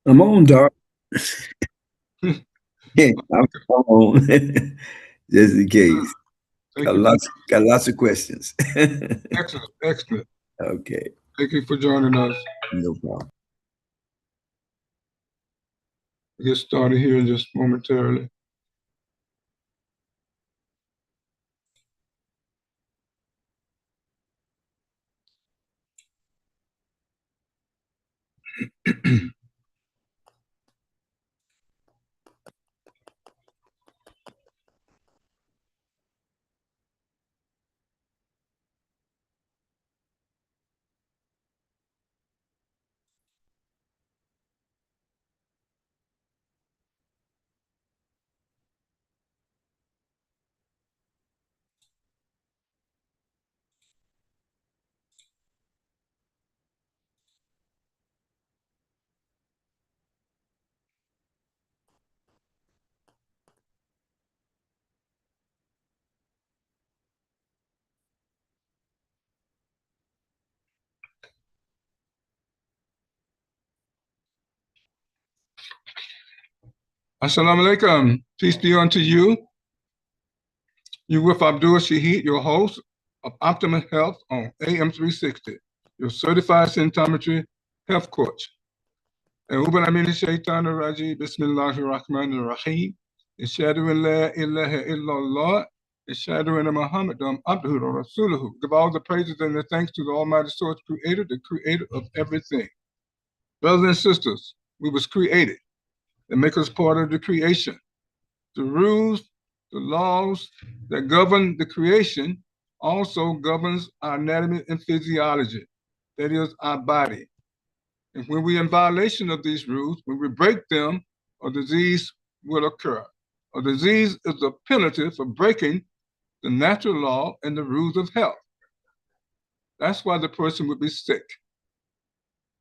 I'm on, Doc. I'm on. Just in case. Thank Got you. lots of questions. Excellent, excellent. Okay, Thank you for joining us. no problem. We'll get started here in just momentarily. Assalamu alaikum. Peace be unto you. You with Abdul Shaheed, your host of Optimum Health on AM 360, your certified symptometry health coach. أعوذ بالله من الشيطان الرجيم بسم الله الرحمن الرحيم أشهد أن لا إله إلا الله أشهد أن محمدا عبده ورسوله. Give all the praises and the thanks to the Almighty Source Creator, the Creator of everything. Brothers and sisters, we was created and make us part of the creation. The rules, the laws that govern the creation also governs our anatomy and physiology. That is our body. And when we're in violation of these rules, when we break them, a disease will occur. A disease is a penalty for breaking the natural law and the rules of health. That's why the person would be sick.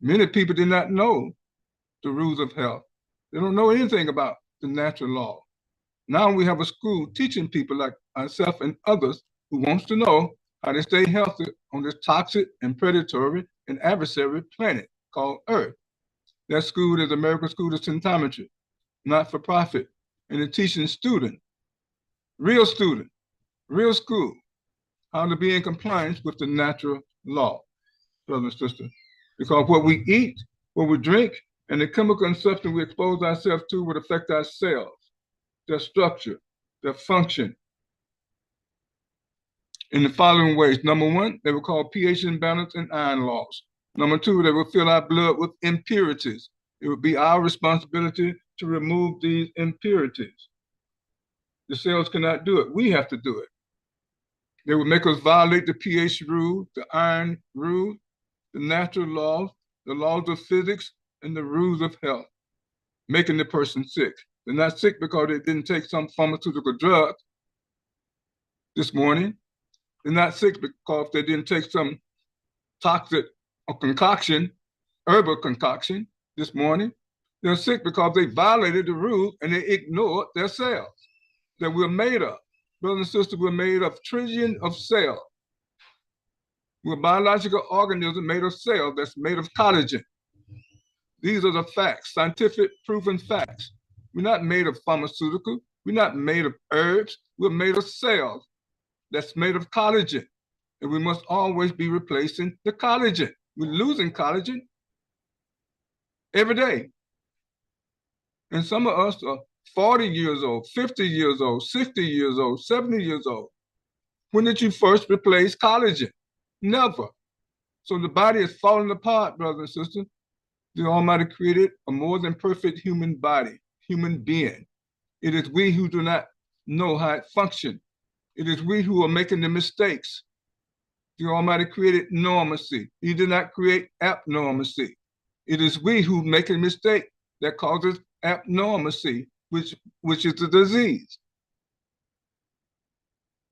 Many people do not know the rules of health. They don't know anything about the natural law. Now we have a school teaching people like myself and others who wants to know how to stay healthy on this toxic and predatory and adversary planet called Earth. That school is American School of Symptometry, not for profit, and it's teaching student, real school, how to be in compliance with the natural law, brothers and sisters. Because what we eat, what we drink, and the chemical and substance we expose ourselves to would affect our cells, their structure, their function, in the following ways. Number one, they will call pH imbalance and iron loss. Number two, they will fill our blood with impurities. It would be our responsibility to remove these impurities. The cells cannot do it. We have to do it. They will make us violate the pH rule, the iron rule, the natural laws, the laws of physics, and the rules of health, making the person sick. They're not sick because they didn't take some pharmaceutical drug this morning. They're not sick because they didn't take some toxic or concoction, herbal concoction this morning. They're sick because they violated the rules and they ignored their cells that we're made of. Brothers and sisters, we're made of trillions of cells. We're a biological organism made of cells that's made of collagen. These are the facts, scientific proven facts. We're not made of pharmaceutical. We're not made of herbs. We're made of cells that's made of collagen. And we must always be replacing the collagen. We're losing collagen every day. And some of us are 40 years old, 50 years old, 60 years old, 70 years old. When did you first replace collagen? Never. So the body is falling apart, brothers and sisters. The Almighty created a more than perfect human body, human being. It is we who do not know how it functions. It is we who are making the mistakes. The Almighty created normalcy. He did not create abnormalcy. It is we who make a mistake that causes abnormalcy, which is a disease.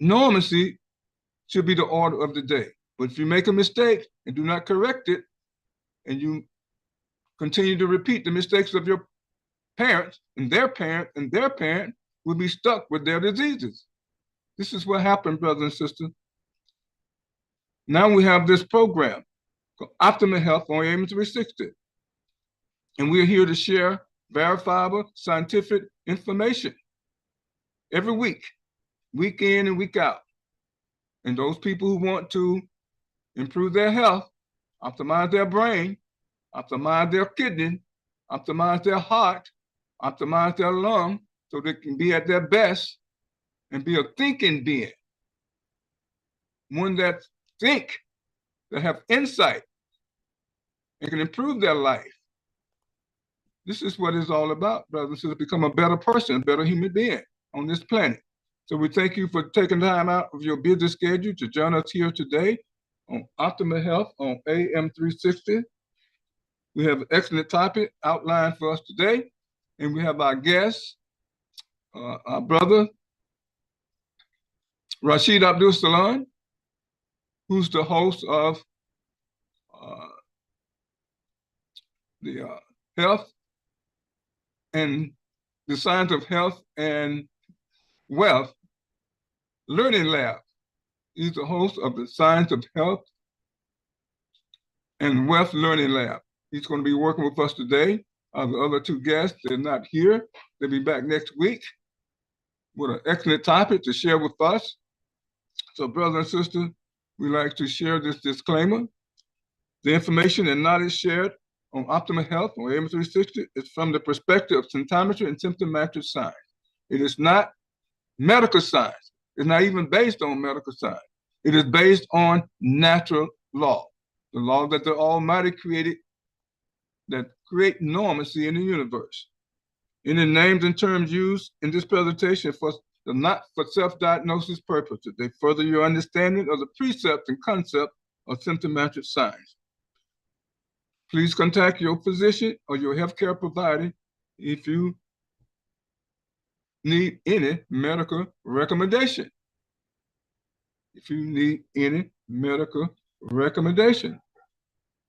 Normalcy should be the order of the day. But if you make a mistake and do not correct it, and you continue to repeat the mistakes of your parents and their parent and their parent, will be stuck with their diseases. This is what happened, brothers and sisters. Now we have this program called Optimal Health on AM 360. And we're here to share verifiable scientific information every week in and week out. And those people who want to improve their health, optimize their brain, optimize their kidney, optimize their heart, optimize their lung, so they can be at their best and be a thinking being. One that think, that have insight, and can improve their life. This is what it's all about, brothers and sisters, become a better person, a better human being on this planet. So we thank you for taking time out of your busy schedule to join us here today on Optimal Health on AM 360. We have an excellent topic outlined for us today, and we have our guest, our brother, Rashid Abdul Shaheed, who's the host of the Health and the Science of Health and Wealth Learning Lab. He's the host of the Science of Health and Wealth Learning Lab. He's going to be working with us today. The other two guests, they're not here. They'll be back next week with an excellent topic to share with us. So, brothers and sisters, we like to share this disclaimer. The information and knowledge shared on Optimal Health on AM 360 is from the perspective of symptometry and symptomatic science. It is not medical science. It's not even based on medical science. It is based on natural law, the law that the Almighty created that create normalcy in the universe. Any names and terms used in this presentation are not for self-diagnosis purposes. They further your understanding of the precepts and concept of symptomatic science. Please contact your physician or your healthcare provider if you need any medical recommendation. If you need any medical recommendation.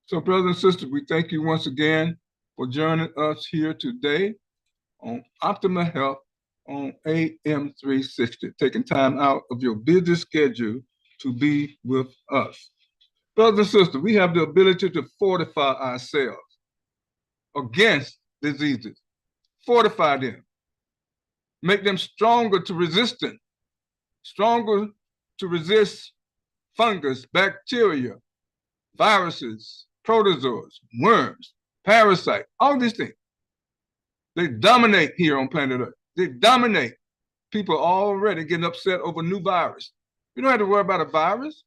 So, brothers and sisters, we thank you once again for joining us here today on Optimal Health on AM 360, taking time out of your busy schedule to be with us. Brothers and sisters, we have the ability to fortify ourselves against diseases, fortify them, make them stronger to resistance, stronger to resist fungus, bacteria, viruses, protozoas, worms, parasites, all these things. They dominate here on planet Earth. They dominate. People already getting upset over new virus. You don't have to worry about a virus.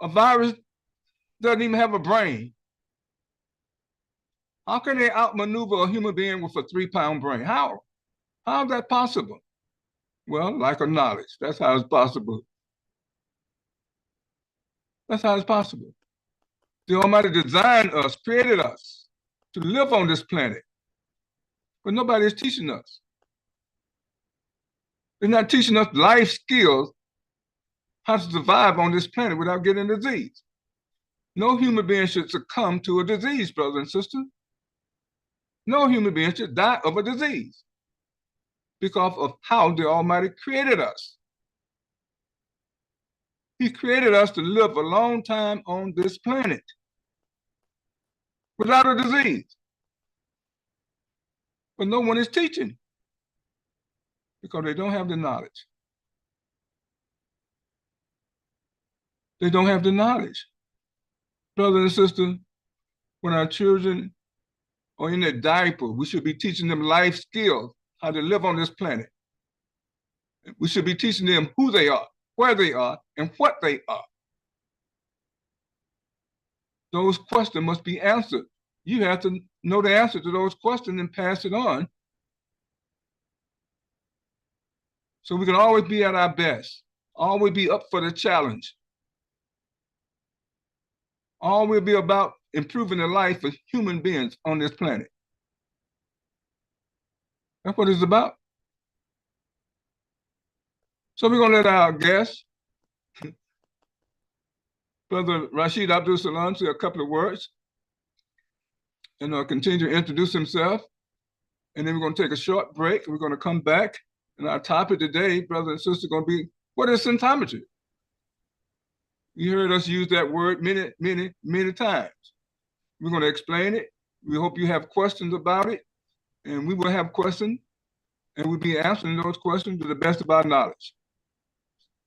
A virus doesn't even have a brain. How can they outmaneuver a human being with a 3-pound brain? How? How is that possible? Well, lack of knowledge. That's how it's possible. That's how it's possible. The Almighty designed us, created us to live on this planet. But nobody is teaching us. They're not teaching us life skills, how to survive on this planet without getting a disease. No human being should succumb to a disease, brothers and sisters. No human being should die of a disease because of how the Almighty created us. He created us to live a long time on this planet without a disease. But no one is teaching because they don't have the knowledge. They don't have the knowledge. Brothers and sisters, when our children are in their diaper, we should be teaching them life skills, how to live on this planet. We should be teaching them who they are, where they are, and what they are. Those questions must be answered. You have to know the answer to those questions and pass it on. So we can always be at our best, always be up for the challenge. Always be about improving the life of human beings on this planet. That's what it's about. So we're going to let our guest, Brother Rashid Abdul Shaheed, say a couple of words and continue to introduce himself. And then we're going to take a short break. We're going to come back. And our topic today, brothers and sisters, is going to be, what is symptometry? You heard us use that word many times. We're going to explain it. We hope you have questions about it, and we will have questions, and we'll be answering those questions to the best of our knowledge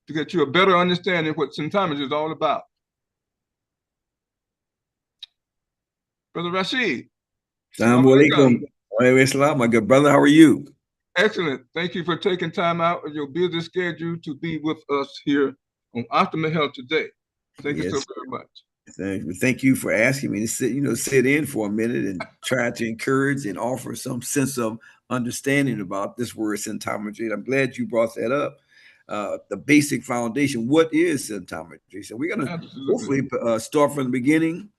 to get you a better understanding of what symptometry is all about. Brother Rashid. Assalamu alaikum. My good brother, how are you? Excellent. Thank you for taking time out of your busy schedule to be with us here on Optimal Health today. Thank you so very much. Thank you for asking me to sit in for a minute and try to encourage and offer some sense of understanding about this word symptometry. I'm glad you brought that up. The basic foundation. What is symptometry? So we're gonna hopefully start from the beginning,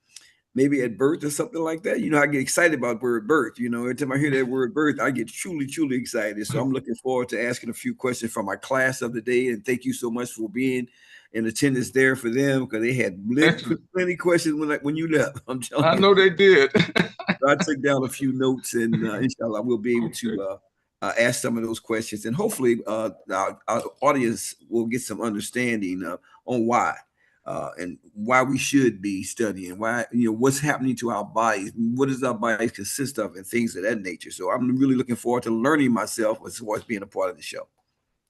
maybe at birth or something like that. I get excited about word birth. Every time I hear that word birth, I get truly, truly excited. So I'm looking forward to asking a few questions from my class of the day. And thank you so much for being in attendance there for them, because they had plenty of questions when you left. I'm telling you. I know they did. I took down a few notes, and inshallah, we'll be able to ask some of those questions. And hopefully our audience will get some understanding on why. And why we should be studying, why, what's happening to our bodies, what does our bodies consist of, and things of that nature. So I'm really looking forward to learning myself as far as being a part of the show.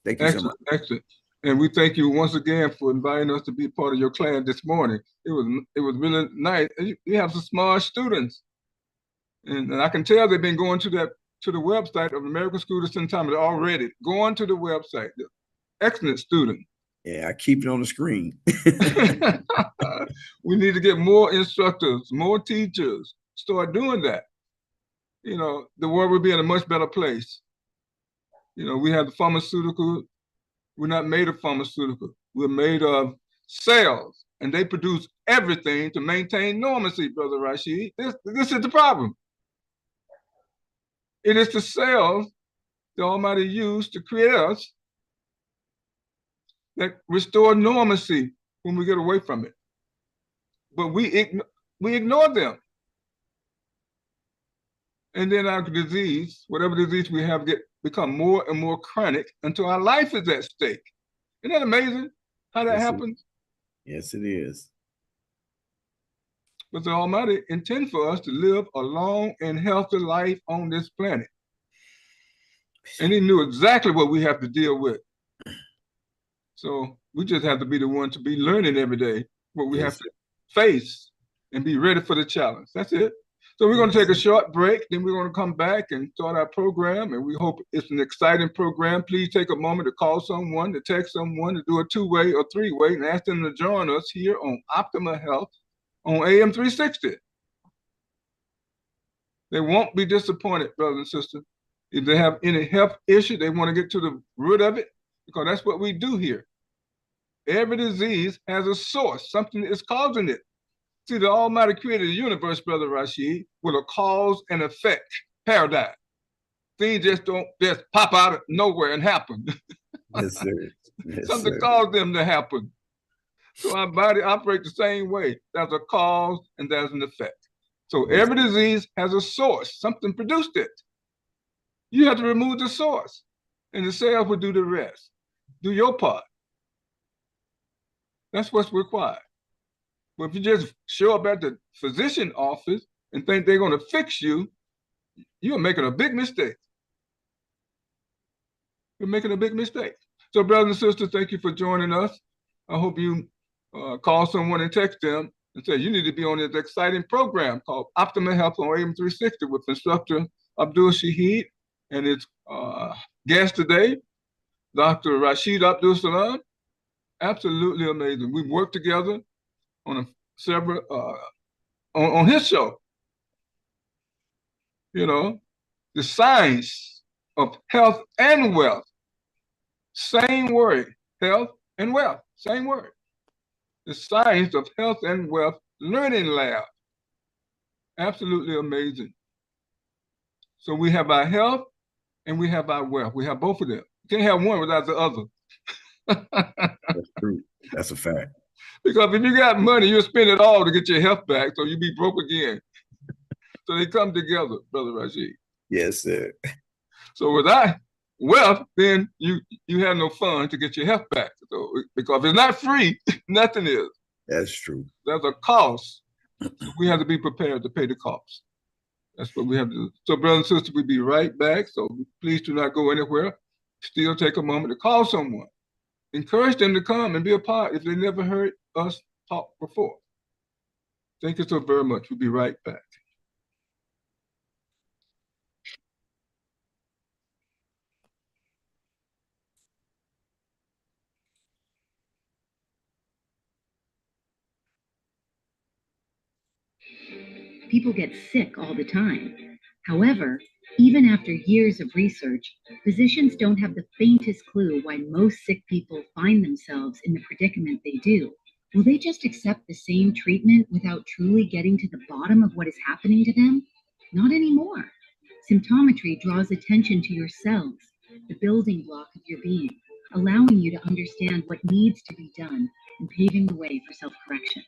Thank you so much. Excellent. And we thank you once again for inviting us to be part of your class this morning. It was really nice. You have some smart students, and I can tell they've been going to the website of American School of Symptometry already. Going to the website. Excellent students. Yeah, I keep it on the screen. We need to get more instructors, more teachers. Start doing that. The world will be in a much better place. We have the pharmaceutical. We're not made of pharmaceutical. We're made of cells, and they produce everything to maintain normalcy, Brother Rashid. This is the problem. It is the cells the Almighty used to create us that restore normalcy when we get away from it. But we ignore them. And then our disease, whatever disease we have, become more and more chronic until our life is at stake. Isn't that amazing how that happens? Yes, it is. But the Almighty intends for us to live a long and healthy life on this planet. And He knew exactly what we have to deal with. So we just have to be the one to be learning every day what we have to face and be ready for the challenge. That's it. So we're going to take a short break, then we're going to come back and start our program, and we hope it's an exciting program. Please take a moment to call someone, to text someone, to do a two-way or three-way, and ask them to join us here on Optimal Health on AM 360. They won't be disappointed, brothers and sisters. If they have any health issue, they want to get to the root of it, because that's what we do here. Every disease has a source. Something is causing it. See, the Almighty created the universe, Brother Rashid, with a cause and effect paradigm. Things just don't just pop out of nowhere and happen. Yes, sir. Yes, Something caused them to happen. So our body operates the same way. There's a cause and there's an effect. So every disease has a source. Something produced it. You have to remove the source, and the cells will do the rest. Do your part. That's what's required. But if you just show up at the physician office and think they're going to fix you, you're making a big mistake. You're making a big mistake. So brothers and sisters, thank you for joining us. I hope you call someone and text them and say, you need to be on this exciting program called Optimal Health on AM 360 with instructor Abdul Shaheed and his guest today, Dr. Rashid Abdul Salam. Absolutely amazing. We've worked together on several on his show. The science of health and wealth. Same word, health and wealth, same word. The science of health and wealth learning lab. Absolutely amazing. So we have our health and we have our wealth. We have both of them. You can't have one without the other. That's true. That's a fact. Because if you got money, you'll spend it all to get your health back, so you'll be broke again. So they come together, Brother Rashid. Yes, sir. So without wealth, then you have no fun to get your health back. So because if it's not free, nothing is. That's true. There's a cost So we have to be prepared to pay the cost. That's what we have to do. So, brothers and sisters, we'll be right back. So please do not go anywhere. Still take a moment to call someone. Encourage them to come and be a part if they never heard us talk before. Thank you so very much. We'll be right back. People get sick all the time. However, even after years of research, physicians don't have the faintest clue why most sick people find themselves in the predicament they do. Will they just accept the same treatment without truly getting to the bottom of what is happening to them? Not anymore. Symptometry draws attention to your cells, the building block of your being, allowing you to understand what needs to be done and paving the way for self correction.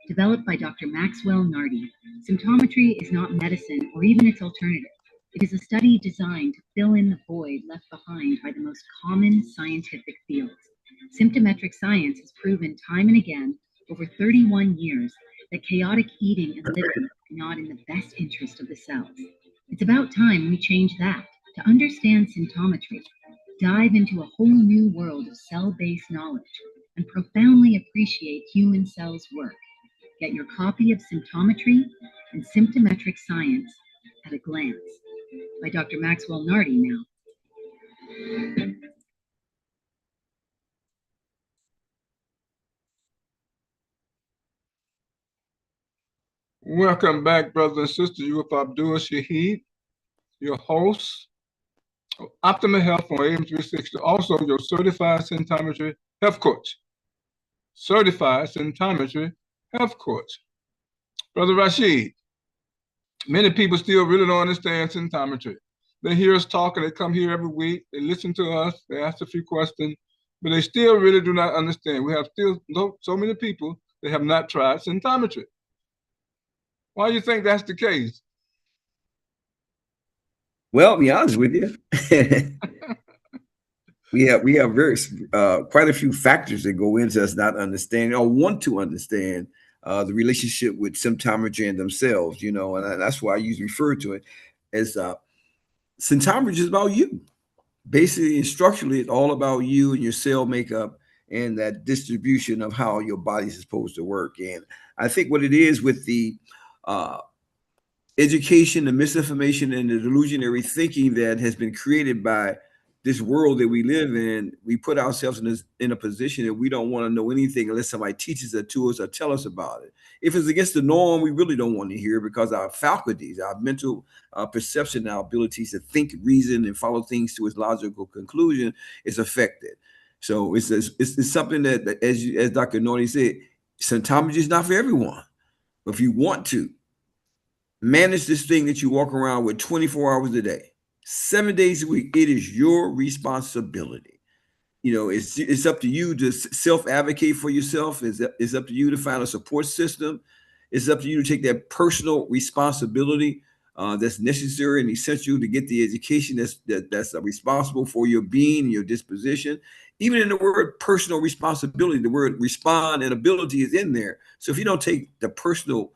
Developed by Dr. Maxwell Nardi, symptometry is not medicine or even its alternative. It is a study designed to fill in the void left behind by the most common scientific fields. Symptometric science has proven time and again over 31 years that chaotic eating and living are not in the best interest of the cells. It's about time we change that. To understand symptometry, dive into a whole new world of cell-based knowledge and profoundly appreciate human cells' work. Get your copy of Symptometry and Symptometric Science at a Glance by Dr. Maxwell Nardi now. Welcome back, brothers and sisters. You with Abdul Shaheed, your host of Optimal Health on AM 360, also your certified symptometry health coach. Certified symptometry health coach. Brother Rashid, many people still really don't understand symptometry. They hear us talking, they come here every week, they listen to us, they ask a few questions, but they still really do not understand. We have still so many people that have not tried symptometry. Why do you think that's the case? Well, I'll be honest with you. we have very quite a few factors that go into us not understanding or want to understand the relationship with symptometry and themselves. And that's why I usually refer to it as symptometry is about you. Basically and structurally, it's all about you and your cell makeup and that distribution of how your body's supposed to work. And I think what it is with the uh, education, the misinformation, and the delusionary thinking that has been created by this world that we live in, we put ourselves in a position that we don't want to know anything unless somebody teaches it to us or tell us about it. If it's against the norm, we really don't want to hear because our faculties, our mental perception, our abilities to think, reason, and follow things to its logical conclusion is affected. So it's something that as Dr. Norty said, symptometry is not for everyone. But if you want to, manage this thing that you walk around with 24 hours a day, 7 days a week. It is your responsibility. It's up to you to self advocate for yourself. It's up to you to find a support system. It's up to you to take that personal responsibility that's necessary and essential to get the education that's responsible for your being and your disposition. Even in the word personal responsibility, the word respond and ability is in there. So if you don't take the personal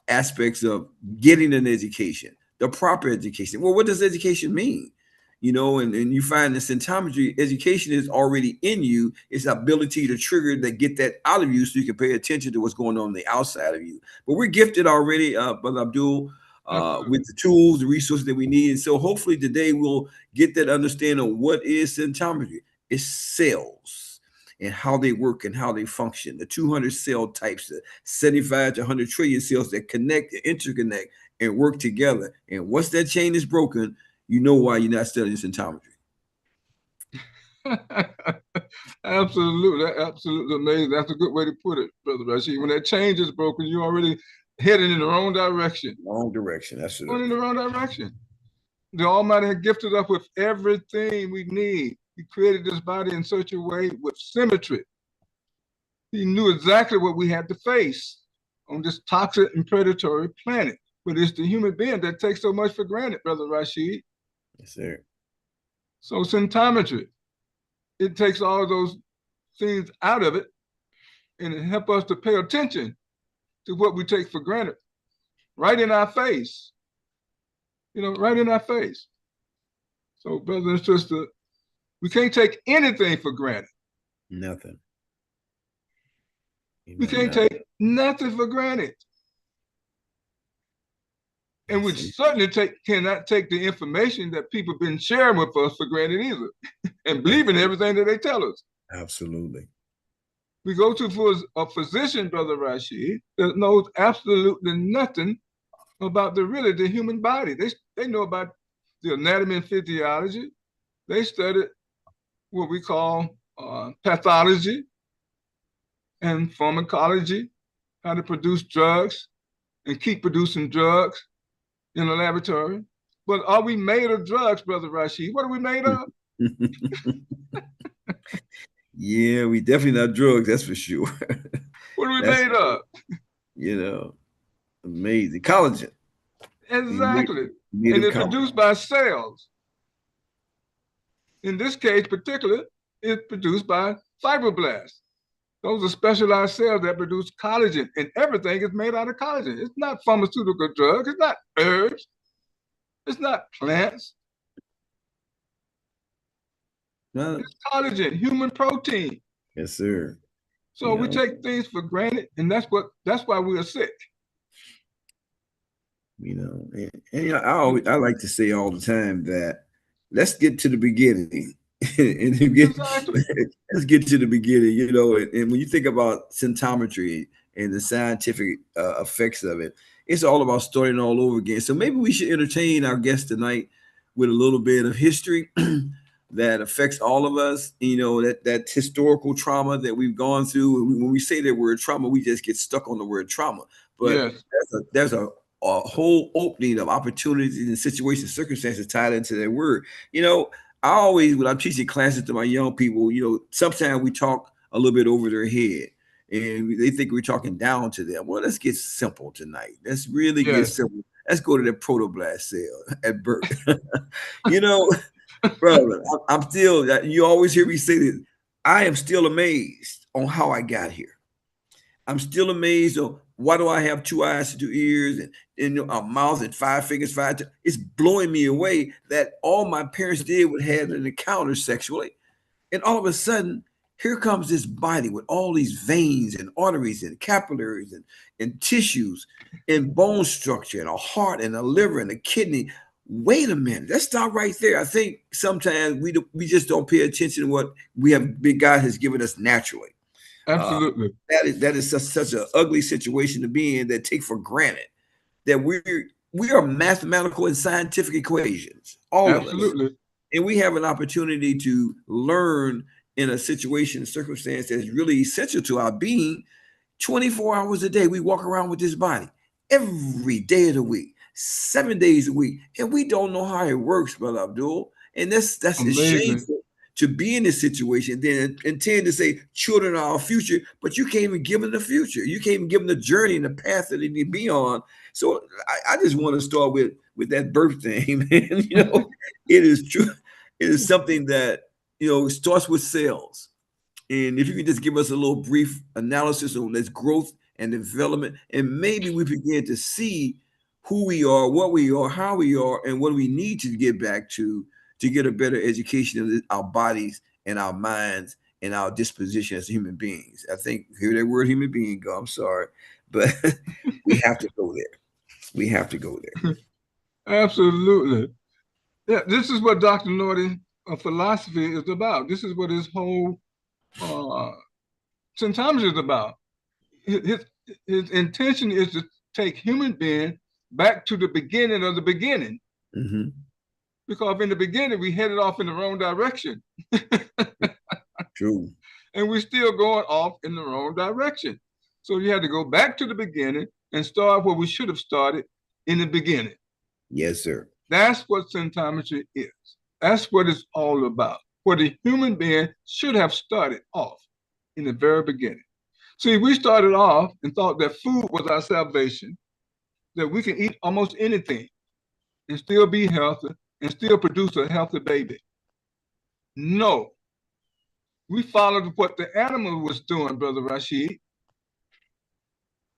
aspects of getting an education, the proper education, well, what does education mean? And you find the symptometry education is already in you. It's the ability to trigger that, get that out of you so you can pay attention to what's going on the outside of you. But we're gifted already, Brother Abdul, with the tools, the resources that we need. And so hopefully today we'll get that understanding of what is symptometry. It's cells and how they work and how they function. The 200 cell types, the 75 to 100 trillion cells that connect and interconnect and work together. And once that chain is broken, you know why you're not studying symptometry. Absolutely, absolutely amazing. That's a good way to put it, Brother Rashid. When that change is broken, you're already heading in the wrong direction. Wrong direction. That's it. Going in the wrong direction. The Almighty has gifted us with everything we need. He created this body in such a way with symmetry. He knew exactly what we had to face on this toxic and predatory planet. But it's the human being that takes so much for granted, Brother Rashid. Yes, sir. So symptometry, it takes all those things out of it and it helps us to pay attention to what we take for granted, right in our face. Right in our face. So, brother and sister, we can't take anything for granted. Nothing. We can't take nothing for granted. And we certainly cannot take the information that people have been sharing with us for granted either, and believe in everything that they tell us. Absolutely. We go to a physician, Brother Rashid, that knows absolutely nothing about the human body. They know about the anatomy and physiology. They studied what we call pathology and pharmacology, how to produce drugs and keep producing drugs in the laboratory. But are we made of drugs, Brother Rashid? What are we made of? Yeah, we definitely not drugs, that's for sure. What are we made of? Amazing. Collagen. Exactly. Made and of it's collagen. produced by cells. In this case, particularly, it's produced by fibroblasts. Those are specialized cells that produce collagen, and everything is made out of collagen. It's not pharmaceutical drugs. It's not herbs. It's not plants. It's collagen, human protein. Yes, sir. So we take things for granted, and that's why we are sick. I like to say all the time that let's get to the beginning. Exactly. Let's get to the beginning, and when you think about symptometry and the scientific effects of it, it's all about starting all over again. So maybe we should entertain our guest tonight with a little bit of history that affects all of us. That historical trauma that we've gone through. When we say that word trauma, we just get stuck on the word trauma. But yes, there's a whole opening of opportunities and situations, circumstances tied into that word. I always, when I'm teaching classes to my young people, sometimes we talk a little bit over their head and they think we're talking down to them. Well, let's get simple tonight. Let's really get simple. Let's go to the protoblast cell at birth. Brother, I'm still, you always hear me say this. I am still amazed on how I got here. I'm still amazed on why do I have 2 eyes, 2 ears, and a mouth and 5 fingers, 5 toes. It's blowing me away that all my parents did was have an encounter sexually. And all of a sudden, here comes this body with all these veins and arteries and capillaries and tissues and bone structure and a heart and a liver and a kidney. Wait a minute, let's stop right there. I think sometimes we just don't pay attention to what God has given us naturally. Absolutely. That is such an ugly situation to be in, that take for granted that we are mathematical and scientific equations, all of us. And we have an opportunity to learn in a situation, circumstance that is really essential to our being. 24 hours a day, we walk around with this body every day of the week, 7 days a week, and we don't know how it works, Brother Abdul. And that's shameful to be in this situation, then intend to say children are our future, but you can't even give them the future. You can't even give them the journey and the path that they need to be on. So I just want to start with that birth thing, man. It is true. It is something that, starts with cells. And if you could just give us a little brief analysis on this growth and development, and maybe we begin to see who we are, what we are, how we are, and what we need to get back to get a better education of our bodies and our minds and our disposition as human beings. I think, hear that word human being go, I'm sorry, but we have to go there. We have to go there. Absolutely. Yeah, this is what Dr. Norton's philosophy is about. This is what his whole symptometry is about. His intention is to take human being back to the beginning of the beginning. Mm-hmm. Because in the beginning, we headed off in the wrong direction. True. And we're still going off in the wrong direction. So you had to go back to the beginning and start where we should have started in the beginning. Yes, sir. That's what symptometry is. That's what it's all about. Where the human being should have started off in the very beginning. See, we started off and thought that food was our salvation, that we can eat almost anything and still be healthy and still produce a healthy baby. No. We followed what the animal was doing, Brother Rashid.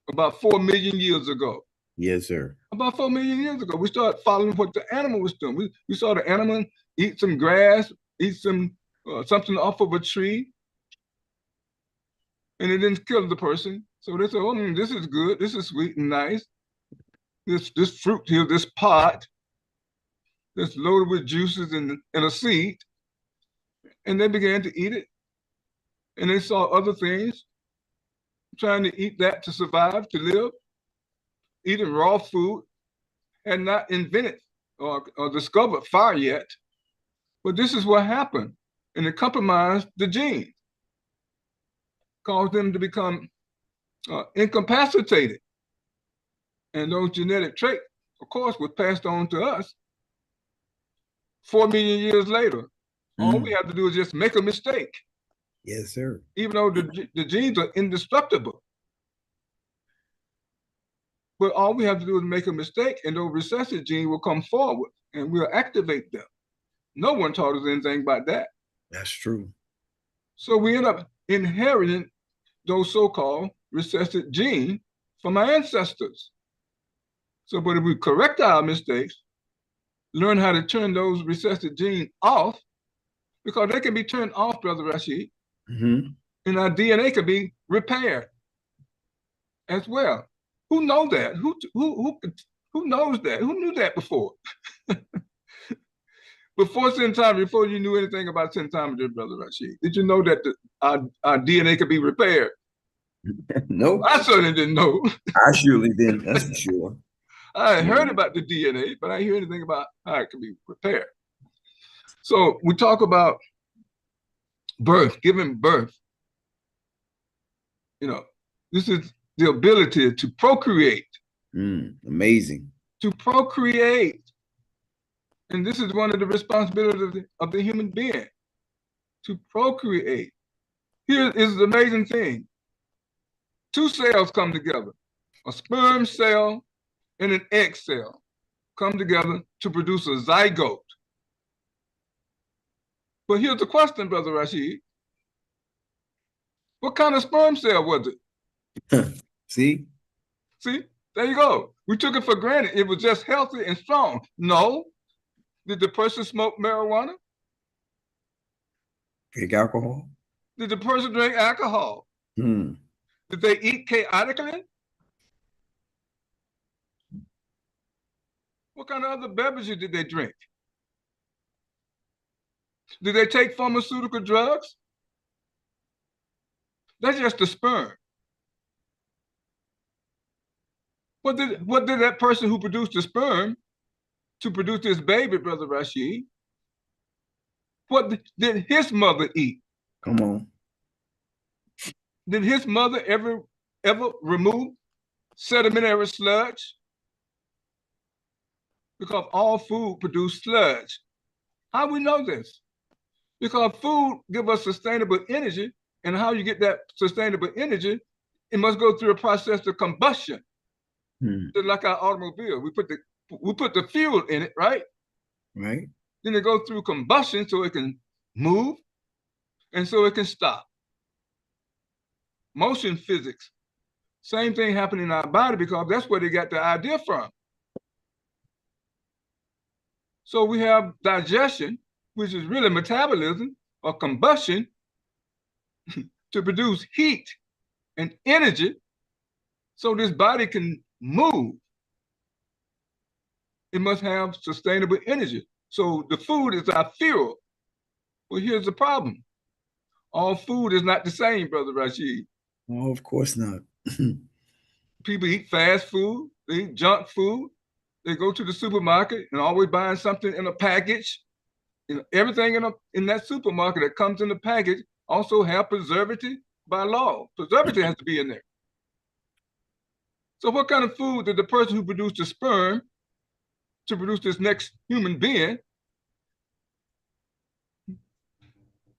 about 4 million years ago. Yes, sir. About 4 million years ago, we started following what the animal was doing. We saw the animal eat some grass, eat some something off of a tree, and it didn't kill the person. So they said, "Oh, this is good. This is sweet and nice. This fruit here, this pot, that's loaded with juices and a seed." And they began to eat it, and they saw other things, trying to eat that to survive, to live, eating raw food, had not invented or discovered fire yet. But this is what happened, and it compromised the genes, caused them to become incapacitated. And those genetic traits, of course, were passed on to us 4 million years later. All we have to do is just make a mistake. Yes, sir. Even though the genes are indestructible. But all we have to do is make a mistake, and those recessive genes will come forward, and we'll activate them. No one taught us anything about that. That's true. So we end up inheriting those so-called recessive genes from our ancestors. So, but if we correct our mistakes, learn how to turn those recessive genes off, because they can be turned off, Brother Rashid, and our DNA can be repaired as well. Who knows that? Who knows that? Who knew that before? Before centometry, before you knew anything about centometry, Brother Rashid, did you know that our DNA could be repaired? No. I certainly didn't know. I surely didn't, that's for sure. I heard about the DNA, but I didn't hear anything about how it can be repaired. So we talk about birth, giving birth. You know, this is the ability to procreate. Amazing. To procreate. And this is one of the responsibilities of the human being, to procreate. Here is the amazing thing. 2 cells come together. A sperm cell and an egg cell come together to produce a zygote. But here's the question, Brother Rashid. What kind of sperm cell was it? See? See, there you go. We took it for granted. It was just healthy and strong. No. Did the person smoke marijuana? Drink alcohol? Did the person drink alcohol? Did they eat chaotically? What kind of other beverages did they drink? Did they take pharmaceutical drugs? That's just the sperm. What did that person who produced the sperm to produce this baby, Brother Rashid, what did his mother eat? Come on. Did his mother ever remove sedimentary sludge? Because all food produces sludge. How we know this? Because food gives us sustainable energy, and how you get that sustainable energy, it must go through a process of combustion. Just like our automobile, we put the fuel in it, right? Right. Then it goes through combustion so it can move and so it can stop. Motion physics. Same thing happened in our body, because that's where they got the idea from. So we have digestion, which is really metabolism or combustion to produce heat and energy so this body can move. It must have sustainable energy. So the food is our fuel. Well, here's the problem. All food is not the same, Brother Rashid. Oh, of course not. People eat fast food, they eat junk food. They go to the supermarket and always buying something in a package. You know, everything in that supermarket that comes in the package also have preservative by law. Preservative has to be in there. So what kind of food did the person who produced the sperm to produce this next human being,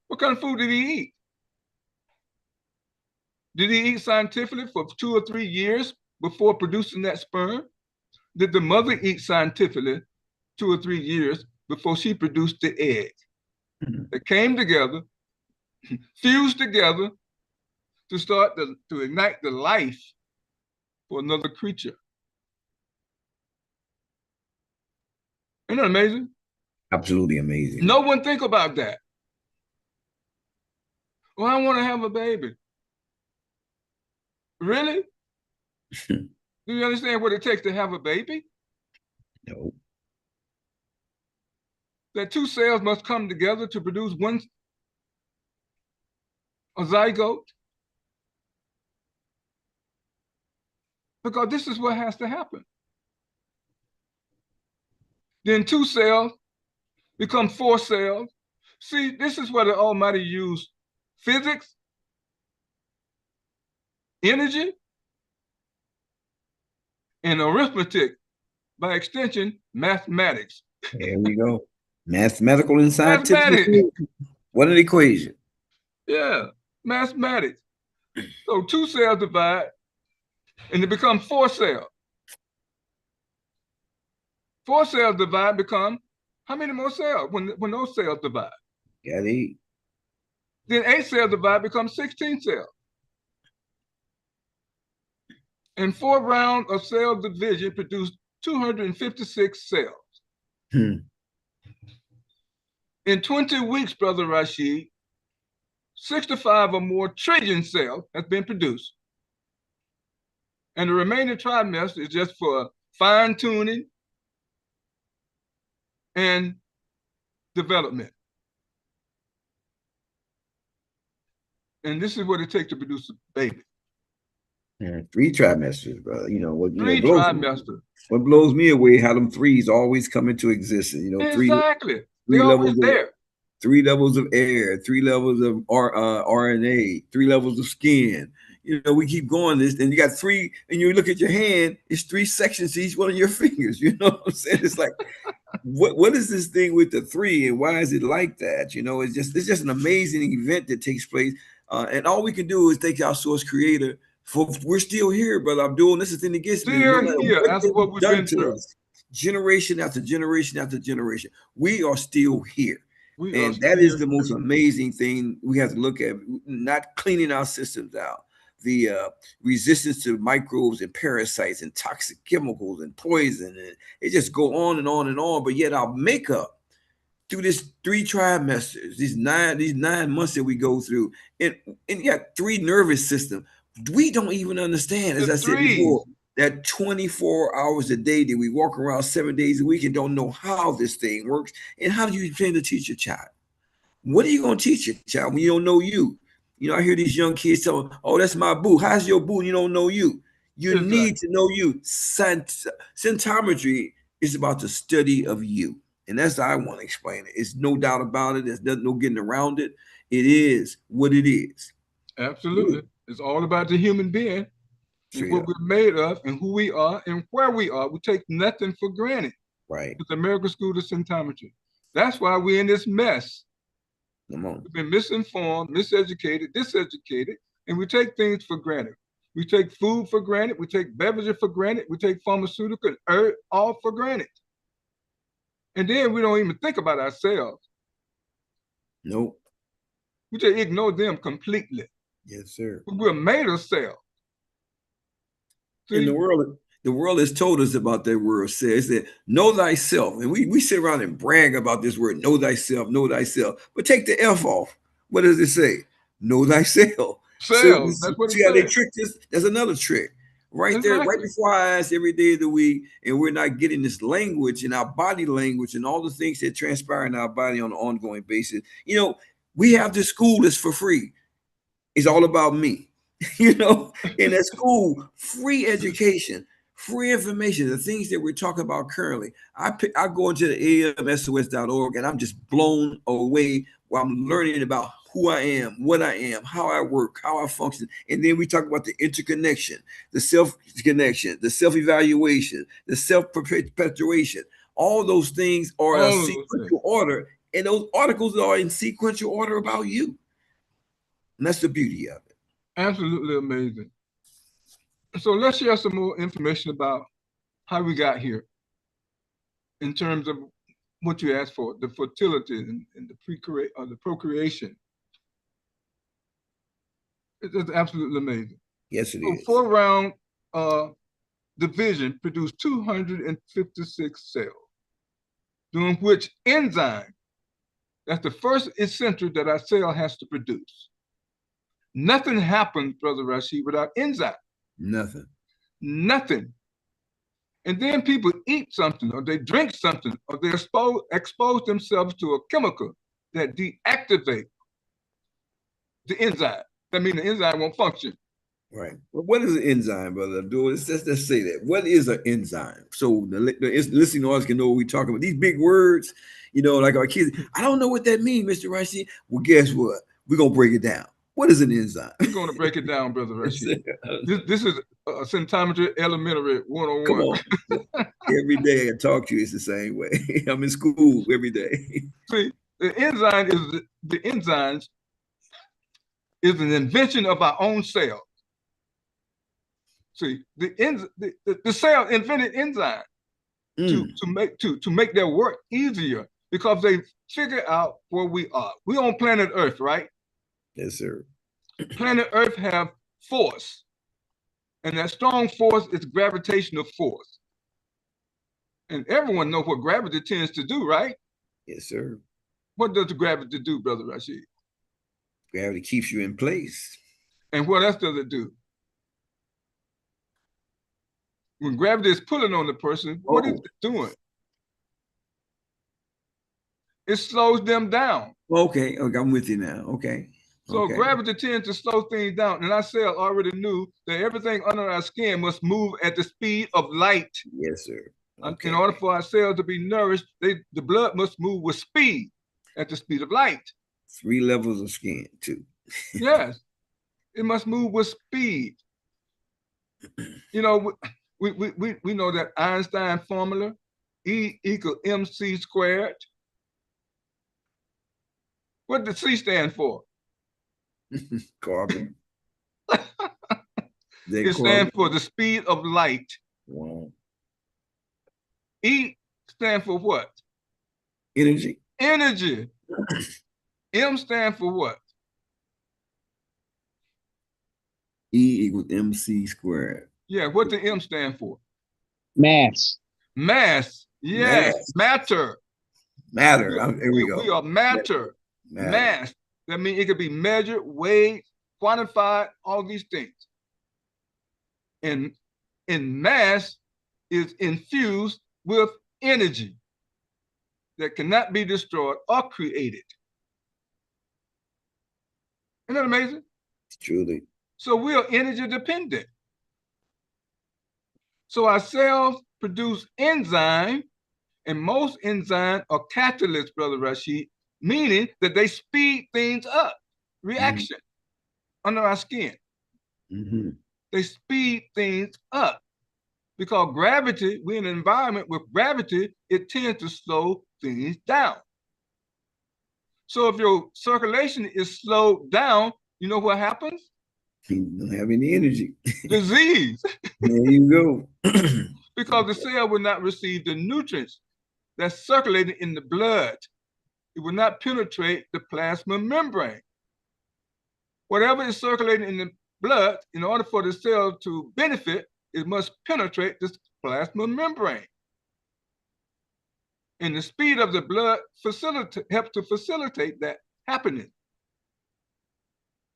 what kind of food did he eat? Did he eat scientifically for 2 or 3 years before producing that sperm? Did the mother eat scientifically 2 or 3 years before she produced the egg? They came together, fused together to start to ignite the life for another creature. Isn't that amazing? Absolutely amazing. No one think about that. Well, I want to have a baby. Really? Do you understand what it takes to have a baby? No. That two cells must come together to produce a zygote. Because this is what has to happen. Then two cells become four cells. See, this is where the Almighty used physics, energy, and arithmetic, by extension, mathematics. There we go. Mathematical and scientific. Mathematics. What an equation. Yeah, mathematics. So two cells divide and they become four cells. Four cells divide become how many more cells when those cells divide? Got 8. Then 8 cells divide becomes 16 cells. And 4 rounds of cell division produce 256 cells. In 20 weeks, Brother Rashid, 65 or more trillion cells have been produced. And the remaining trimester is just for fine tuning and development. And this is what it takes to produce a baby. 3 trimesters, brother. You know what? Three trimesters. What blows me away, how them threes always come into existence. You know, exactly. Three They're levels always there. 3 levels of air, 3 levels of RNA, 3 levels of skin. You know, we keep going this, and you got 3, and you look at your hand, it's 3 sections to each one of your fingers. You know what I'm saying? It's like, what is this thing with the 3, and why is it like that? You know, it's just an amazing event that takes place, and all we can do is thank our source creator. We're still here, brother Abdul. And this is the thing that gets me. No matter here after what we've been through, us, generation after generation after generation, we are still here. And that is the most amazing thing we have to look at, not cleaning our systems out. The resistance to microbes and parasites and toxic chemicals and poison. And it just go on and on and on. But yet our makeup through this 3 trimesters, these nine months that we go through, and you got 3 nervous systems. We don't even understand, as I said before, that 24 hours a day that we walk around 7 days a week and don't know how this thing works. And how do you plan to teach your child? What are you going to teach your child when you don't know you? You know, I hear these young kids tell, "Oh, that's my boo." How's your boo? You don't know you. You need to know you. Symptometry is about the study of you. And that's how I want to explain it. It's no doubt about it. There's no getting around it. It is what it is. Absolutely. It's all about the human being and what we're made of and who we are and where we are. We take nothing for granted. Right. With the American School of Symptometry. That's why we're in this mess. Come on. We've been misinformed, miseducated, diseducated, and we take things for granted. We take food for granted. We take beverages for granted. We take pharmaceutical and herb all for granted. And then we don't even think about ourselves. Nope. We just ignore them completely. Yes, sir. We're made of cells. In the world has told us about that word. Says that know thyself, and we sit around and brag about this word, know thyself, know thyself. But take the F off. What does it say? Know thyself. Cells. That's what it see how says. they tricked us? That's another trick. Right there, Exactly. right before our eyes every day of the week, and we're not getting this language and our body language and all the things that transpire in our body on an ongoing basis. You know, we have this school that's for free. It's all about me. You know, in that school, free education, free information, the things that we're talking about currently. I go into the amsos.org and I'm just blown away while I'm learning about who I am, what I am, how I work, how I function. And then we talk about the interconnection, the self-connection, the self-evaluation, the self-perpetuation. All those things are a sequential order, and those articles are in sequential order about you. And that's the beauty of it. Absolutely amazing. So let's share some more information about how we got here in terms of what you asked for, the fertility and the procreation. It's absolutely amazing. Yes, it is. 4 round division produce 256 cells, during which enzyme, that's the first essential that our cell has to produce. Nothing happens, Brother Rashid, without enzyme. Nothing. Nothing. And then people eat something, or they drink something, or they expose themselves to a chemical that deactivates the enzyme. That means the enzyme won't function. Right. Well, what is an enzyme, Brother Abdul? Let's say that. What is an enzyme? So the listening audience can know what we're talking about. These big words, like our kids. I don't know what that means, Mr. Rashid. Well, guess what? We're going to break it down. What is an enzyme? We're going to break it down, Brother Rashid. This is Symptometry Elementary 101. Come on. Every day I talk to you, it's the same way. I'm in school every day. See, the enzymes is an invention of our own cell. See, the cell invented enzyme to make their work easier, because they figure out where we are. We're on planet Earth, right? Yes, sir. Planet Earth have force, and that strong force is gravitational force. And everyone knows what gravity tends to do, right? Yes, sir. What does gravity do, Brother Rashid? Gravity keeps you in place. And what else does it do? When gravity is pulling on the person, what is it doing? It slows them down. Okay, I'm with you now. Okay. So gravity tends to slow things down. And our cell already knew that everything under our skin must move at the speed of light. Yes, sir. Okay. In order for our cells to be nourished, the blood must move with speed, at the speed of light. 3 levels of skin, too. Yes, it must move with speed. We know that Einstein formula, E equals mc squared. What does C stand for? Carbon. It stands for the speed of light. Wow. E stands for what? Energy. Energy. M stands for what? E equals mc squared. Yeah, what does M stand for? Mass. Mass. Yes, matter. Matter. Here we go. We are matter. Mass. That means it could be measured, weighed, quantified, all these things. And mass is infused with energy that cannot be destroyed or created. Isn't that amazing? Truly. So we are energy dependent. So our cells produce enzyme, and most enzymes are catalysts, Brother Rashid, meaning that they speed things up, reaction under our skin. They speed things up because gravity, we're in an environment with gravity, it tends to slow things down. So if your circulation is slowed down, you know what happens? You don't have any energy. Disease. There you go. Because the cell will not receive the nutrients that's circulating in the blood. It will not penetrate the plasma membrane. Whatever is circulating in the blood, in order for the cell to benefit, it must penetrate this plasma membrane. And the speed of the blood helps to facilitate that happening.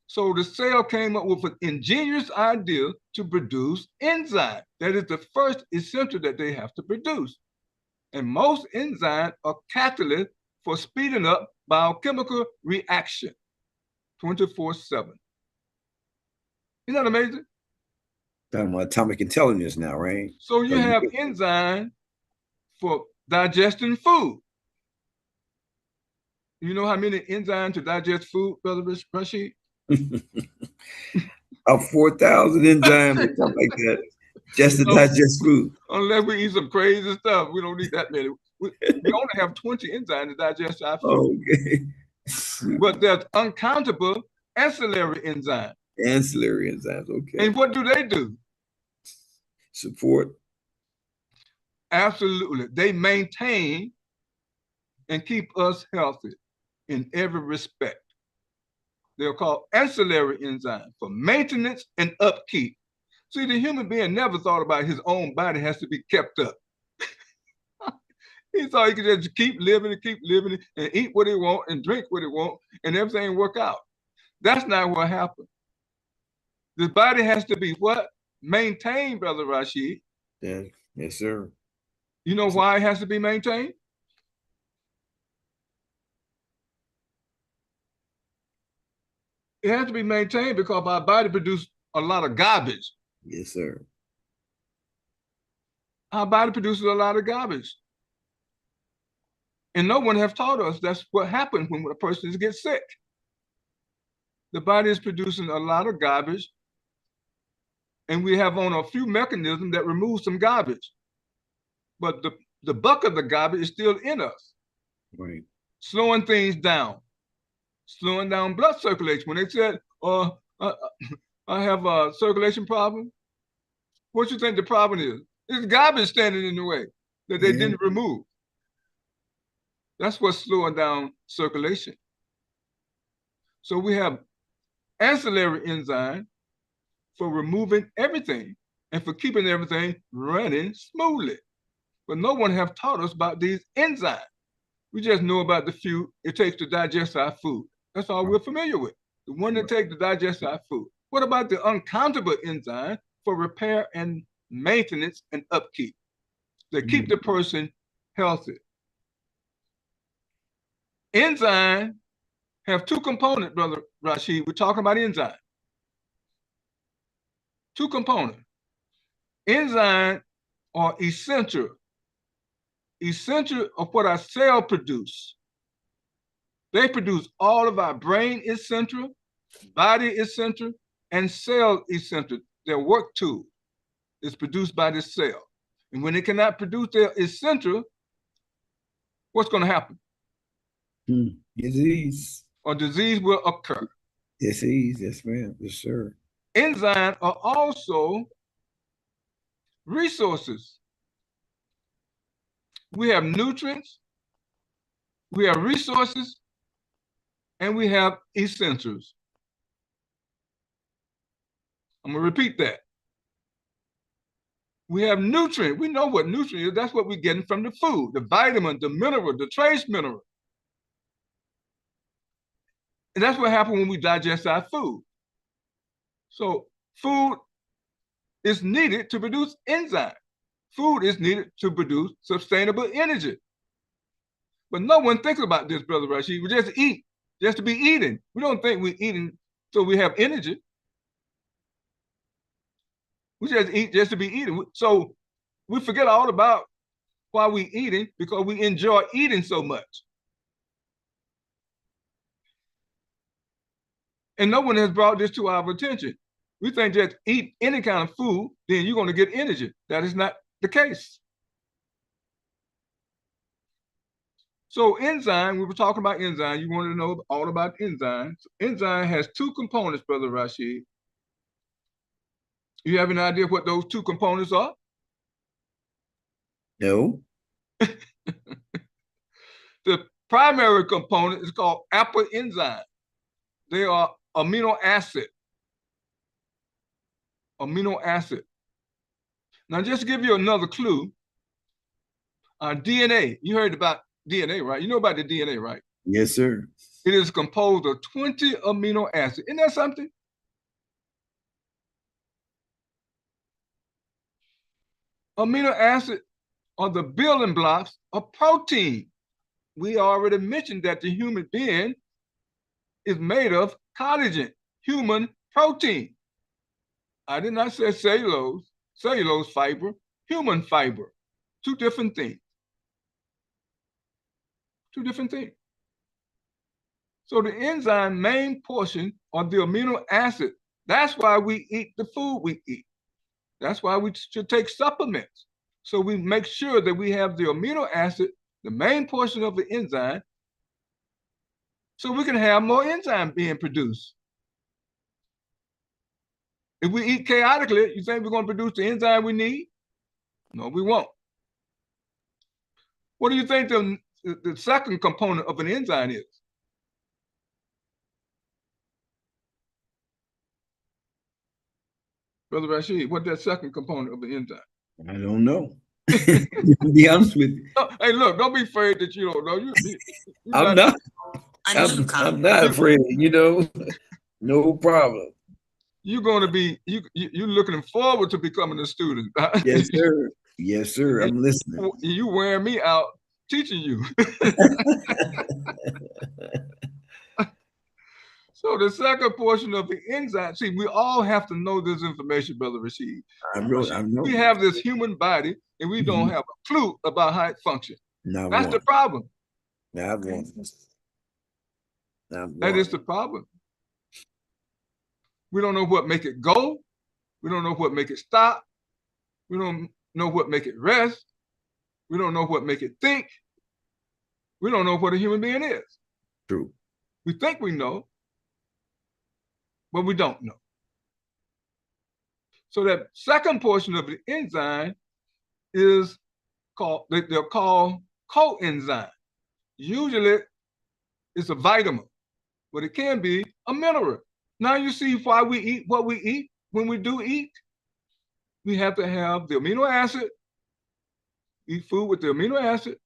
So the cell came up with an ingenious idea to produce enzyme. That is the first essential that they have to produce. And most enzymes are catalysts for speeding up biochemical reaction 24/7. Isn't that amazing? Talking about atomic intelligence now, right? So you have enzyme for digesting food. You know how many enzymes to digest food, Brother Rashid? 4,000 enzymes or something like that, just to digest food. Unless we eat some crazy stuff, we don't need that many. We only have 20 enzymes to digest our food. Okay. But there's uncountable ancillary enzymes. Ancillary enzymes, okay. And what do? Support. Absolutely. They maintain and keep us healthy in every respect. They're called ancillary enzymes for maintenance and upkeep. See, the human being never thought about his own body has to be kept up. He thought he could just keep living and eat what he want and drink what he want and everything work out. That's not what happened. The body has to be what? Maintained, Brother Rashid. Yeah. Yes, sir. You know why it has to be maintained? It has to be maintained because our body produces a lot of garbage. Yes, sir. Our body produces a lot of garbage. And no one has taught us that's what happens when a person gets sick. The body is producing a lot of garbage, and we have on a few mechanisms that remove some garbage. But the bulk of the garbage is still in us. Right. Slowing things down, slowing down blood circulation. When they said, I have a circulation problem, what you think the problem is? It's garbage standing in the way that they didn't remove. That's what's slowing down circulation. So we have ancillary enzyme for removing everything and for keeping everything running smoothly. But no one have taught us about these enzymes. We just know about the few it takes to digest our food. That's all we're familiar with. The one that takes to digest our food. What about the uncountable enzyme for repair and maintenance and upkeep that keep the person healthy? Enzyme have two components, Brother Rashid. We're talking about enzyme. Two components. Enzyme are essential of what our cell produce. They produce all of our brain essential, body essential, and cell essential. Their work tool is produced by the cell. And when they cannot produce their essential, what's going to happen? Disease. Or disease will occur. Disease, yes, ma'am. Yes, sir. Enzymes are also resources. We have nutrients, we have resources, and we have essentials. I'm going to repeat that. We have nutrient. We know what nutrient is. That's what we're getting from the food, the vitamin, the mineral, the trace mineral. And that's what happens when we digest our food. So food is needed to produce enzyme. Food is needed to produce sustainable energy. But no one thinks about this, Brother Rashid. We just eat, just to be eating. We don't think we're eating so we have energy. We just eat just to be eating. So we forget all about why we're eating because we enjoy eating so much. And no one has brought this to our attention. We think just eat any kind of food, then you're going to get energy. That is not the case. So enzyme, we were talking about enzyme. You want to know all about enzymes. Enzyme has two components, Brother Rashid. You have an idea what those two components are? No. The primary component is called alpha enzyme. They are amino acid. Amino acid. Now, just to give you another clue, DNA, you heard about DNA, right? You know about the DNA, right? Yes, sir. It is composed of 20 amino acids. Isn't that something? Amino acids are the building blocks of protein. We already mentioned that the human being is made of collagen, human protein. I did not say cellulose fiber, human fiber. Two different things. Two different things. So the enzyme main portion are the amino acid. That's why we eat the food we eat. That's why we should take supplements. So we make sure that we have the amino acid, the main portion of the enzyme, so we can have more enzyme being produced. If we eat chaotically, you think we're going to produce the enzyme we need? No, we won't. What do you think the second component of an enzyme is? Brother Rashid, what's that second component of the enzyme? I don't know. To be honest with you. Oh, hey, look, don't be afraid that you don't know. I'm not. I'm not afraid, no problem. You're going to be, you're looking forward to becoming a student. Yes, sir. Yes, sir. I'm listening. You wearing me out teaching you. So the second portion of the enzyme, see, we all have to know this information, Brother Rashid. I know. We have this human body and we don't have a clue about how it functions. That's the problem. That is the problem. We don't know what make it go. We don't know what make it stop. We don't know what make it rest. We don't know what make it think. We don't know what a human being is. True. We think we know, but we don't know. So that second portion of the enzyme is called, they're called coenzyme. Usually it's a vitamin, but it can be a mineral. Now you see why we eat what we eat. When we do eat, we have to have the amino acid, eat food with the amino acid,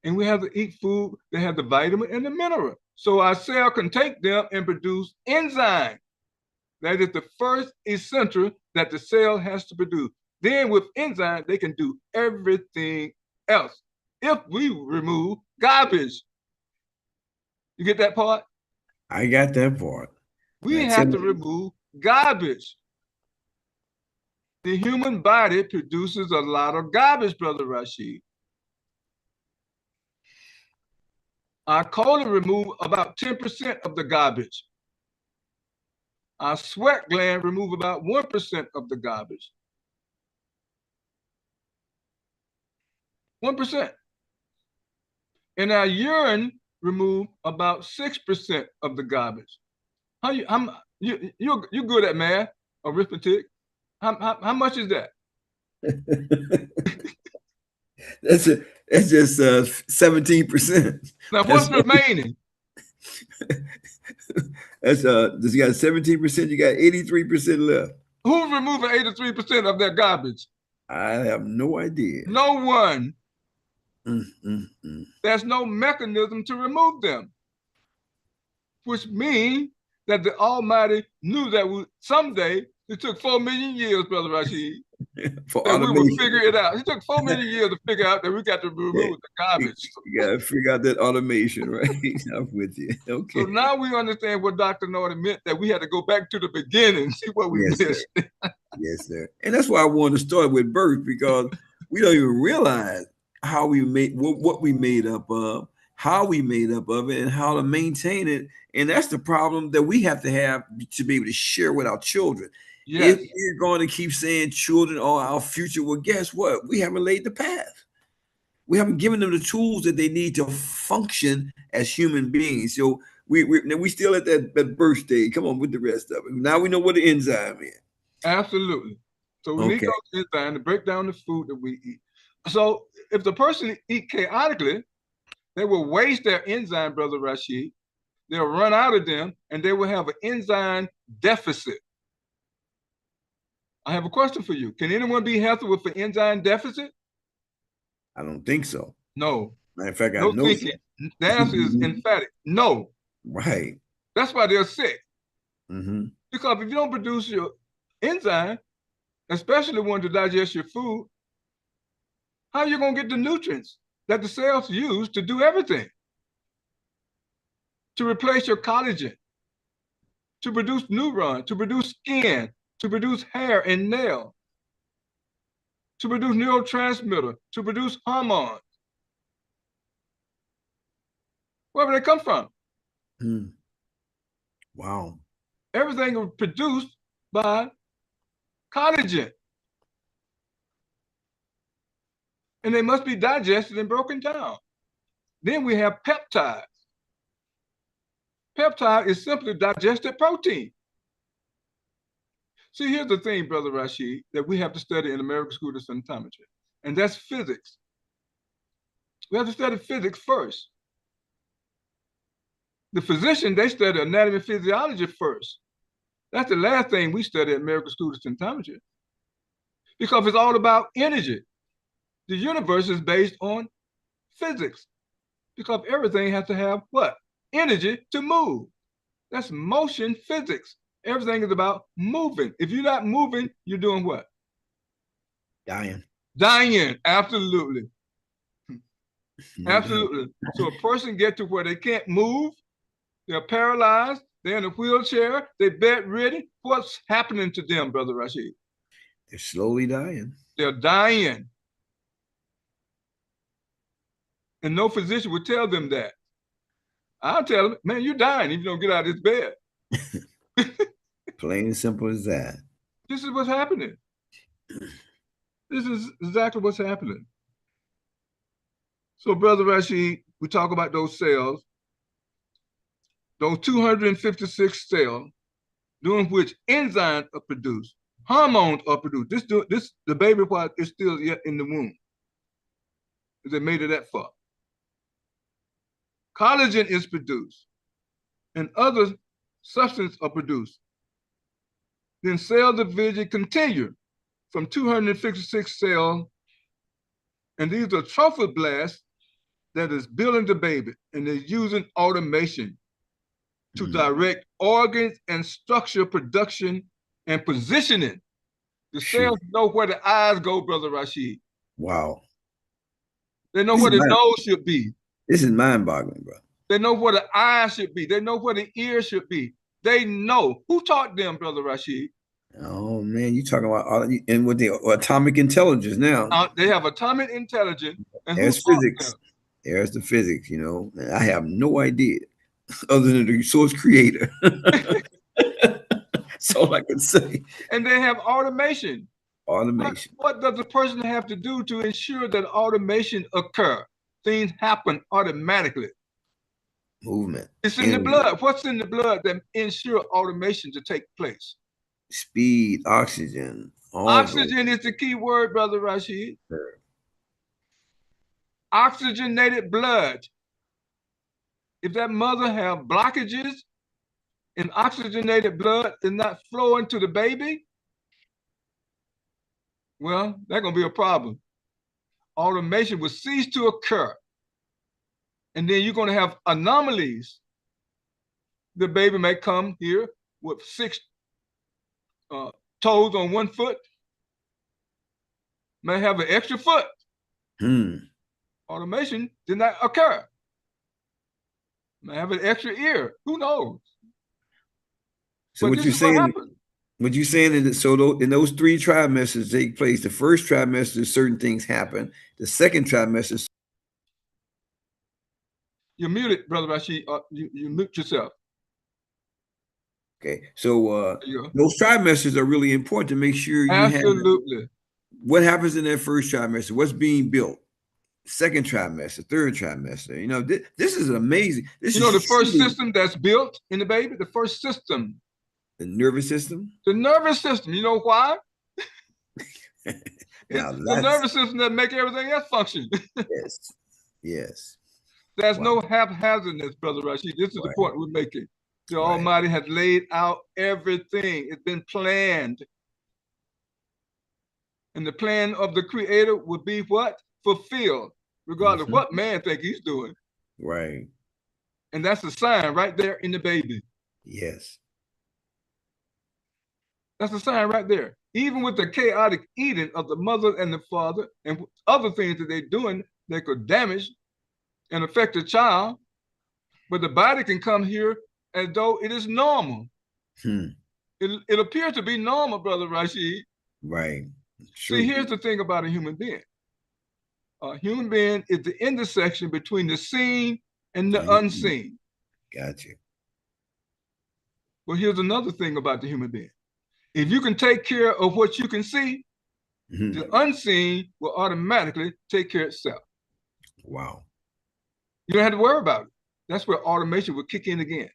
and we have to eat food that have the vitamin and the mineral. So our cell can take them and produce enzyme. That is the first essential that the cell has to produce. Then with enzyme, they can do everything else. If we remove garbage. You get that part? I got that part. We have to remove garbage. The human body produces a lot of garbage, Brother Rashid. Our colon remove about 10% of the garbage. Our sweat gland remove about 1% of the garbage. 1%. And our urine remove about 6% of the garbage. You're good at math, arithmetic. How much is that? That's just 17%. Now what's remaining? That's you got 17%, you got 83% left. Who's removing 83% of that garbage? I have no idea. No one. There's no mechanism to remove them, which means that the Almighty knew that someday, it took 4 million years, Brother Rashid, for that we would figure it out. It took 4 million years to figure out that we got to remove the garbage. You got to figure out that automation, right? I'm with you. Okay. So now we understand what Dr. Norton meant, that we had to go back to the beginning and see what we missed. Yes, sir. And that's why I wanted to start with birth, because we don't even realize how we made what we made up of, how we made up of it, and how to maintain it. And that's the problem that we have to be able to share with our children. Yes. If you're going to keep saying children are our future, well, guess what? We haven't laid the path. We haven't given them the tools that they need to function as human beings. So we still at that birth stage. Come on with the rest of it. Now we know what the enzyme is. Absolutely. So we need those enzymes to break down the food that we eat. So if the person eat chaotically, they will waste their enzyme, Brother Rashid. They'll run out of them, and they will have an enzyme deficit. I have a question for you. Can anyone be healthy with an enzyme deficit? I don't think so. No. Matter of fact, no thinking. The answer is emphatic. No. Right. That's why they're sick. Because if you don't produce your enzyme, especially one to digest your food, how are you going to get the nutrients that the cells use to do everything? To replace your collagen, to produce neurons, to produce skin, to produce hair and nail, to produce neurotransmitter, to produce hormones. Where do they come from? Wow. Everything is produced by collagen. And they must be digested and broken down. Then we have peptides. Peptide is simply digested protein. See, here's the thing, Brother Rashid, that we have to study in American School of Symptometry, and that's physics. We have to study physics first. The physician, they study anatomy and physiology first. That's the last thing we study at American School of Symptometry. because it's all about energy. The universe is based on physics because everything has to have what? Energy to move. That's motion physics. Everything is about moving. If you're not moving, you're doing what? Dying. Dying. Absolutely. Absolutely. So a person gets to where they can't move, they're paralyzed, they're in a wheelchair, they're bedridden. What's happening to them, Brother Rashid? They're slowly dying. They're dying. And no physician would tell them that. I'll tell them, man, you're dying if you don't get out of this bed. Plain and simple as that. This is what's happening. This is exactly what's happening. So, Brother Rashid, we talk about those cells, those 256 cells, during which enzymes are produced, hormones are produced. The baby while is still yet in the womb. They made it that far. Collagen is produced, and other substances are produced. Then cell division continue from 256 cells, and these are trophoblasts that is building the baby, and they're using automation to direct organs and structure production and positioning. The cells know where the eyes go, Brother Rashid. Wow. They know where the nose should be. This is mind-boggling, bro. They know where the eyes should be. They know where the ears should be. They know. Who taught them, Brother Rashid? Oh, man, you talking about, and with the atomic intelligence now. They have atomic intelligence. And there's physics. There's the physics, you know. I have no idea other than the source creator. That's all I can say. And they have automation. Automation. What does the person have to do to ensure that automation occur? Things happen automatically. Movement. It's in the blood. What's in the blood that ensure automation to take place? Speed, oxygen. Oxygen is the key word, Brother Rashid. Sure. Oxygenated blood. If that mother have blockages and oxygenated blood is not flowing to the baby, well, that's going to be a problem. Automation will cease to occur. And then you're going to have anomalies. The baby may come here with 6 toes on one foot, may have an extra foot. Automation did not occur. May have an extra ear. Who knows? So what you're saying? What you're saying is that so in those 3 trimesters take place. The first trimester, certain things happen. The second trimester. You're muted, Brother Rashid. You mute yourself. Okay, so those trimesters are really important to make sure you absolutely. What happens in that first trimester? What's being built? Second trimester, third trimester. You know, this is amazing. This the first system that's built in the baby. The first system. The nervous system. The nervous system. You know why? Now, the nervous system that make everything else function. Yes. Yes. There's no haphazardness, Brother Rashid. This is the point we're making. The Almighty has laid out everything. It's been planned. And the plan of the Creator would be what? Fulfilled, regardless of what man think he's doing. Right. And that's a sign right there in the baby. Yes. That's a sign right there. Even with the chaotic eating of the mother and the father and other things that they're doing that could damage and affect the child, but the body can come here as though it is normal. It appears to be normal, Brother Rashid. Right. True. See, here's the thing about a human being. A human being is the intersection between the seen and the unseen. Got you. Well, here's another thing about the human being. If you can take care of what you can see, the unseen will automatically take care of itself. Wow. You don't have to worry about it. That's where automation will kick in again.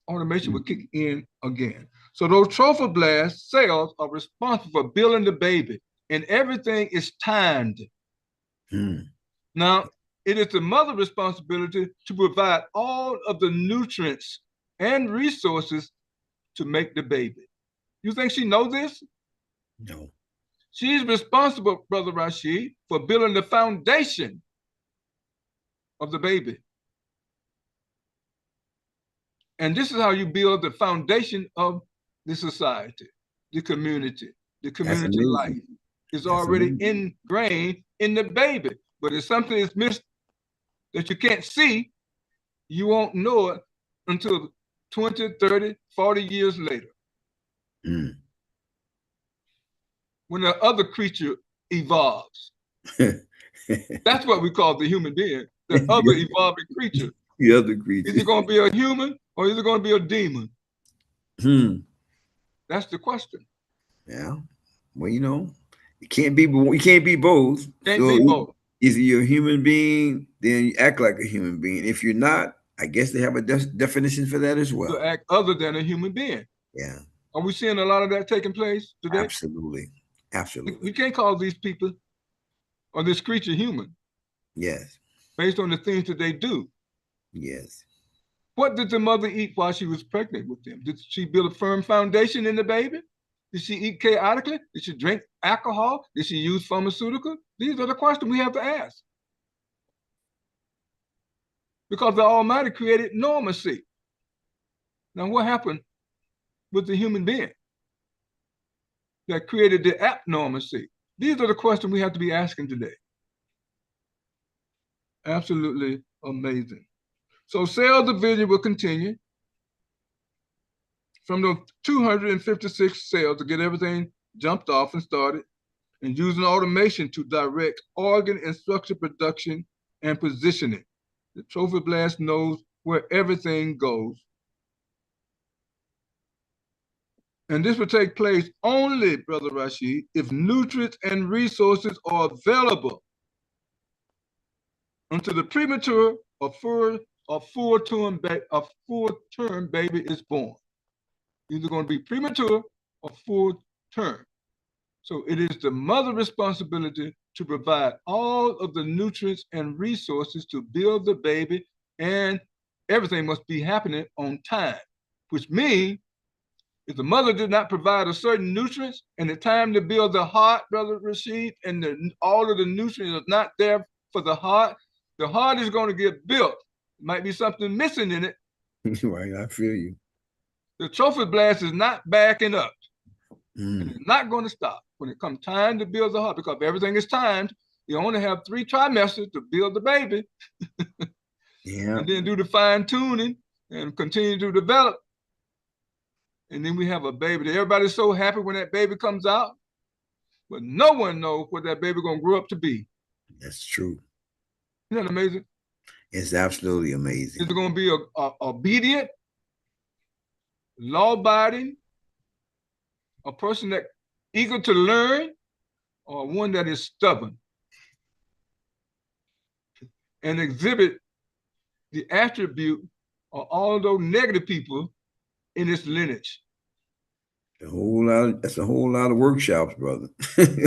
Automation will kick in again. So those trophoblast cells are responsible for building the baby, and everything is timed. Now, it is the mother's responsibility to provide all of the nutrients and resources to make the baby. You think she knows this? No. She's responsible, Brother Rashid, for building the foundation of the baby. And this is how you build the foundation of the society, the community That's life. amazing. Is That's already amazing. ingrained in the baby. But if something is missed that you can't see, you won't know it until 20, 30, 40 years later. Mm. When the other creature evolves. That's what we call the human being, the other evolving creature. The other creature. Is it going to be a human or is it going to be a demon? That's the question. Yeah. Well, you know, you can't be both. Can't So be both. either you're a human being, then you act like a human being. If you're not, I guess they have a definition for that as well. To act other than a human being. Yeah. Are we seeing a lot of that taking place today? Absolutely. Absolutely. We can't call these people or this creature human. Yes. Based on the things that they do. Yes. What did the mother eat while she was pregnant with them? Did she build a firm foundation in the baby? Did she eat chaotically? Did she drink alcohol? Did she use pharmaceuticals? These are the questions we have to ask. Because the Almighty created normacy. Now, what happened with the human being that created the abnormalcy? These are the questions we have to be asking today. Absolutely amazing. So cell division will continue from the 256 cells to get everything jumped off and started, and using automation to direct organ and structure production and positioning. The trophoblast knows where everything goes. And this will take place only, Brother Rashid, if nutrients and resources are available until the premature or full-term baby is born. Either going to be premature or full term. So it is the mother's responsibility to provide all of the nutrients and resources to build the baby, and everything must be happening on time, which means if the mother did not provide a certain nutrients and the time to build the heart, Brother Rashid, and all of the nutrients are not there for the heart is going to get built. Might be something missing in it. Right, I feel you. The trophoblast is not backing up. And it's not going to stop when it comes time to build the heart, because everything is timed. You only have 3 trimesters to build the baby. Yeah. And then do the fine tuning and continue to develop. And then we have a baby. Everybody's so happy when that baby comes out, but no one knows what that baby going to grow up to be. That's true. Isn't that amazing? It's absolutely amazing. Is it going to be a obedient, law-abiding, a person that eager to learn, or one that is stubborn and exhibit the attribute of all those negative people in its lineage? That's a whole lot of workshops, brother.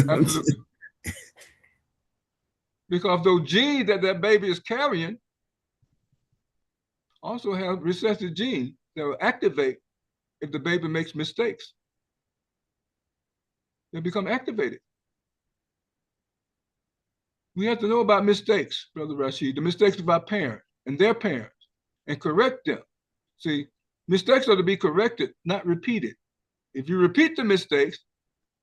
Absolutely. Because those genes that baby is carrying also have recessive genes that will activate if the baby makes mistakes. They become activated. We have to know about mistakes, Brother Rashid, the mistakes of our parents and their parents, and correct them. See, mistakes are to be corrected, not repeated. If you repeat the mistakes,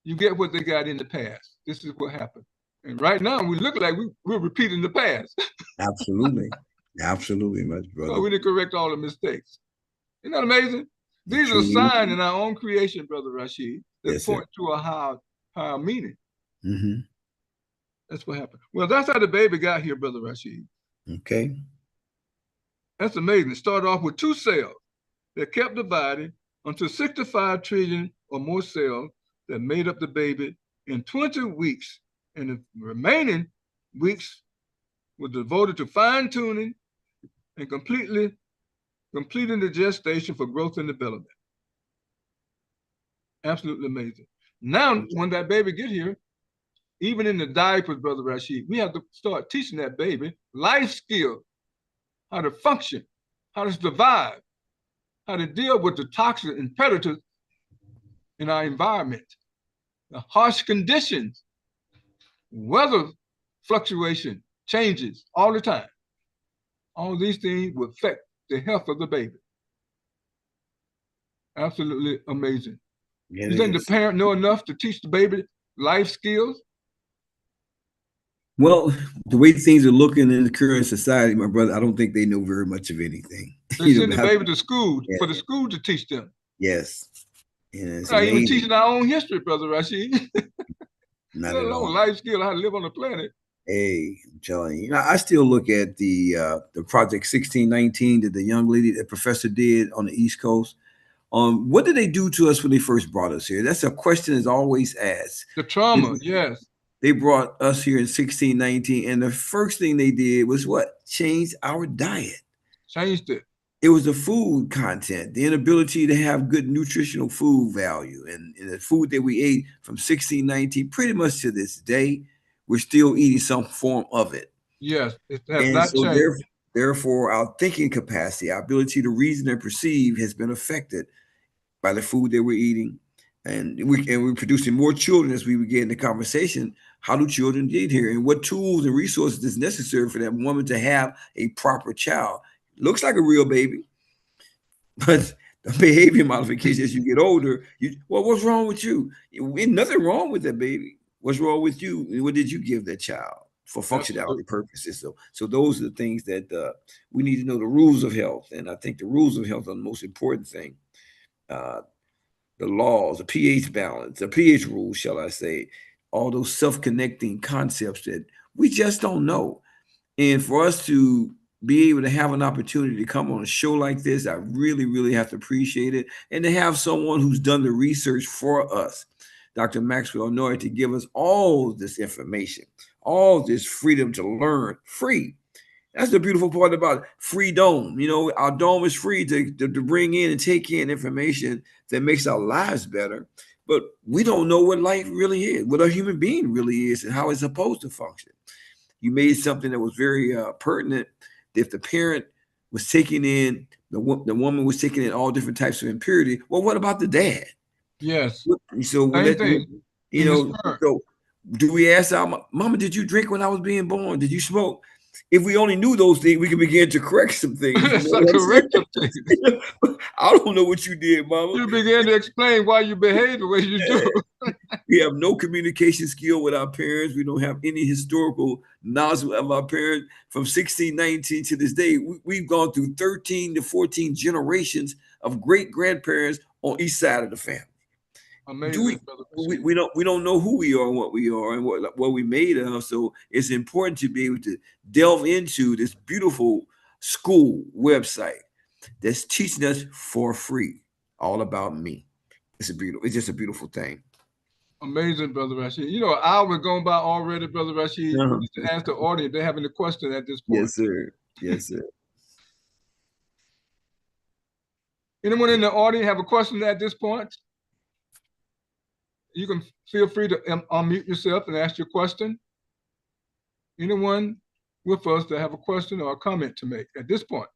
you get what they got in the past. This is what happened. And right now, we look like we're repeating the past. Absolutely. Absolutely, my brother. So we need to correct all the mistakes. Isn't that amazing? These are signs in our own creation, Brother Rashid, that point to a higher meaning. That's what happened. Well, that's how the baby got here, Brother Rashid. Okay. That's amazing. It started off with 2 cells that kept dividing until 65 trillion or more cells that made up the baby in 20 weeks. And the remaining weeks were devoted to fine-tuning and completing the gestation for growth and development. Absolutely amazing. Now, when that baby get here, even in the diapers, Brother Rashid, we have to start teaching that baby life skills, how to function, how to survive, how to deal with the toxins and predators in our environment, the harsh conditions, weather fluctuation, changes all the time. All these things will affect the health of the baby. Absolutely amazing. Yeah, You it think the is. parent know enough to teach the baby life skills? Well, the way things are looking in the current society, my brother, I don't think they know very much of anything. They send the How, baby to school yeah, for the school to teach them. yes, and it's We're not even amazing. teaching our own history, Brother Rashid, Not let at alone all. life skill, how to live on the planet. Hey, I'm telling you, I still look at the Project 1619 that the young lady, the professor, did on the East Coast. What did they do to us when they first brought us here? That's a question that's always asked. The You trauma, know, yes, they brought us here in 1619, and the first thing they did was what? Change our diet. changed it. It was the food content, the inability to have good nutritional food value, and the food that we ate from 1619, pretty much to this day, we're still eating some form of it. Yes, it has And not so, changed. therefore, our thinking capacity, our ability to reason and perceive, has been affected by the food that we're eating. And we're producing more children as we begin the conversation. How do children get here? And what tools and resources is necessary for that woman to have a proper child? Looks like a real baby, but the behavior modification as you get older, well, what's wrong with you? Ain't nothing wrong with that baby. What's wrong with you? And what did you give that child for Absolutely. functionality purposes? So those are the things that we need to know the rules of health. And I think the rules of health are the most important thing. Uh, the laws, the pH balance, the pH rules, shall I say, all those self-connecting concepts that we just don't know. And for us to be able to have an opportunity to come on a show like this, I really, really have to appreciate it. And to have someone who's done the research for us, Dr. Maxwell Noy, to give us all this information, all this freedom to learn free. That's the beautiful part about free dome. Our dome is free to bring in and take in information that makes our lives better. But we don't know what life really is, what a human being really is, and how it's supposed to function. You made something that was very pertinent. If the parent was taking in the woman was taking in all different types of impurity, well, what about the dad? Yes, So we same let thing you in the know. sperm. So do we ask our mama, did you drink when I was being born? Did you smoke? If we only knew those things, we could begin to correct some things. You know It's a what I'm corrective thing. saying? I don't know what you did, mama. You begin to explain why you behave the way you do. We have no communication skill with our parents. We don't have any historical knowledge of our parents from 1619 to this day. We've gone through 13 to 14 generations of great grandparents on each side of the family. Do Amazing, Brother Rashid. we don't know who we are and what we are and what we made of. So it's important to be able to delve into this beautiful school website that's teaching us for free all about me. It's just a beautiful thing. Amazing, Brother Rashid. You know, an hour gone by already, Brother Rashid. We Uh-huh. need to ask the audience if they have any question at this point. Yes, sir. Yes, sir. Anyone in the audience have a question at this point? You can feel free to unmute yourself and ask your question. Anyone with us that have a question or a comment to make at this point?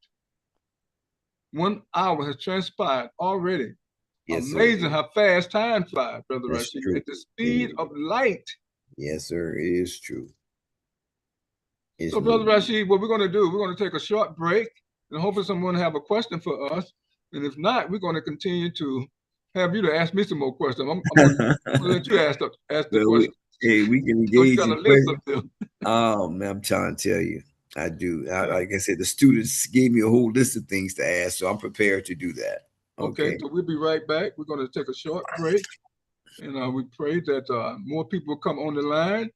1 hour has transpired already. Yes, sir. Amazing how fast time flies, Brother That's Rashid. true. At the speed It- of light. yes, sir. It is true. It's So, Brother moving. Rashid, what we're going to do, we're going to take a short break and hopefully someone have a question for us. And if not, we're going to continue to have you to ask me some more questions. I'm going to let you ask the Well, question. hey, we can So you engage got in a list of questions. them. Oh man, I'm trying to tell you, I do. Like I said, the students gave me a whole list of things to ask, so I'm prepared to do that. Okay, Okay. so we'll be right back. We're going to take a short break. And we pray that more people come on the line.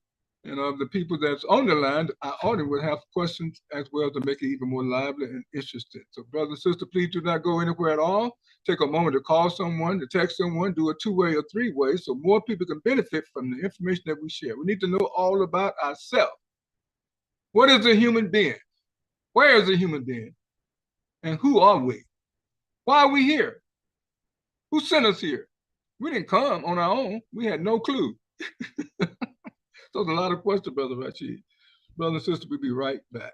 And of the people that's on the line, our audience will have questions as well to make it even more lively and interesting. So, brother and sister, please do not go anywhere at all. Take a moment to call someone, to text someone, do a two-way or three-way so more people can benefit from the information that we share. We need to know all about ourselves. What is a human being? Where is a human being? And who are we? Why are we here? Who sent us here? We didn't come on our own. We had no clue. So there's a lot of questions, Brother Rashid. Brother and sister, we'll be right back.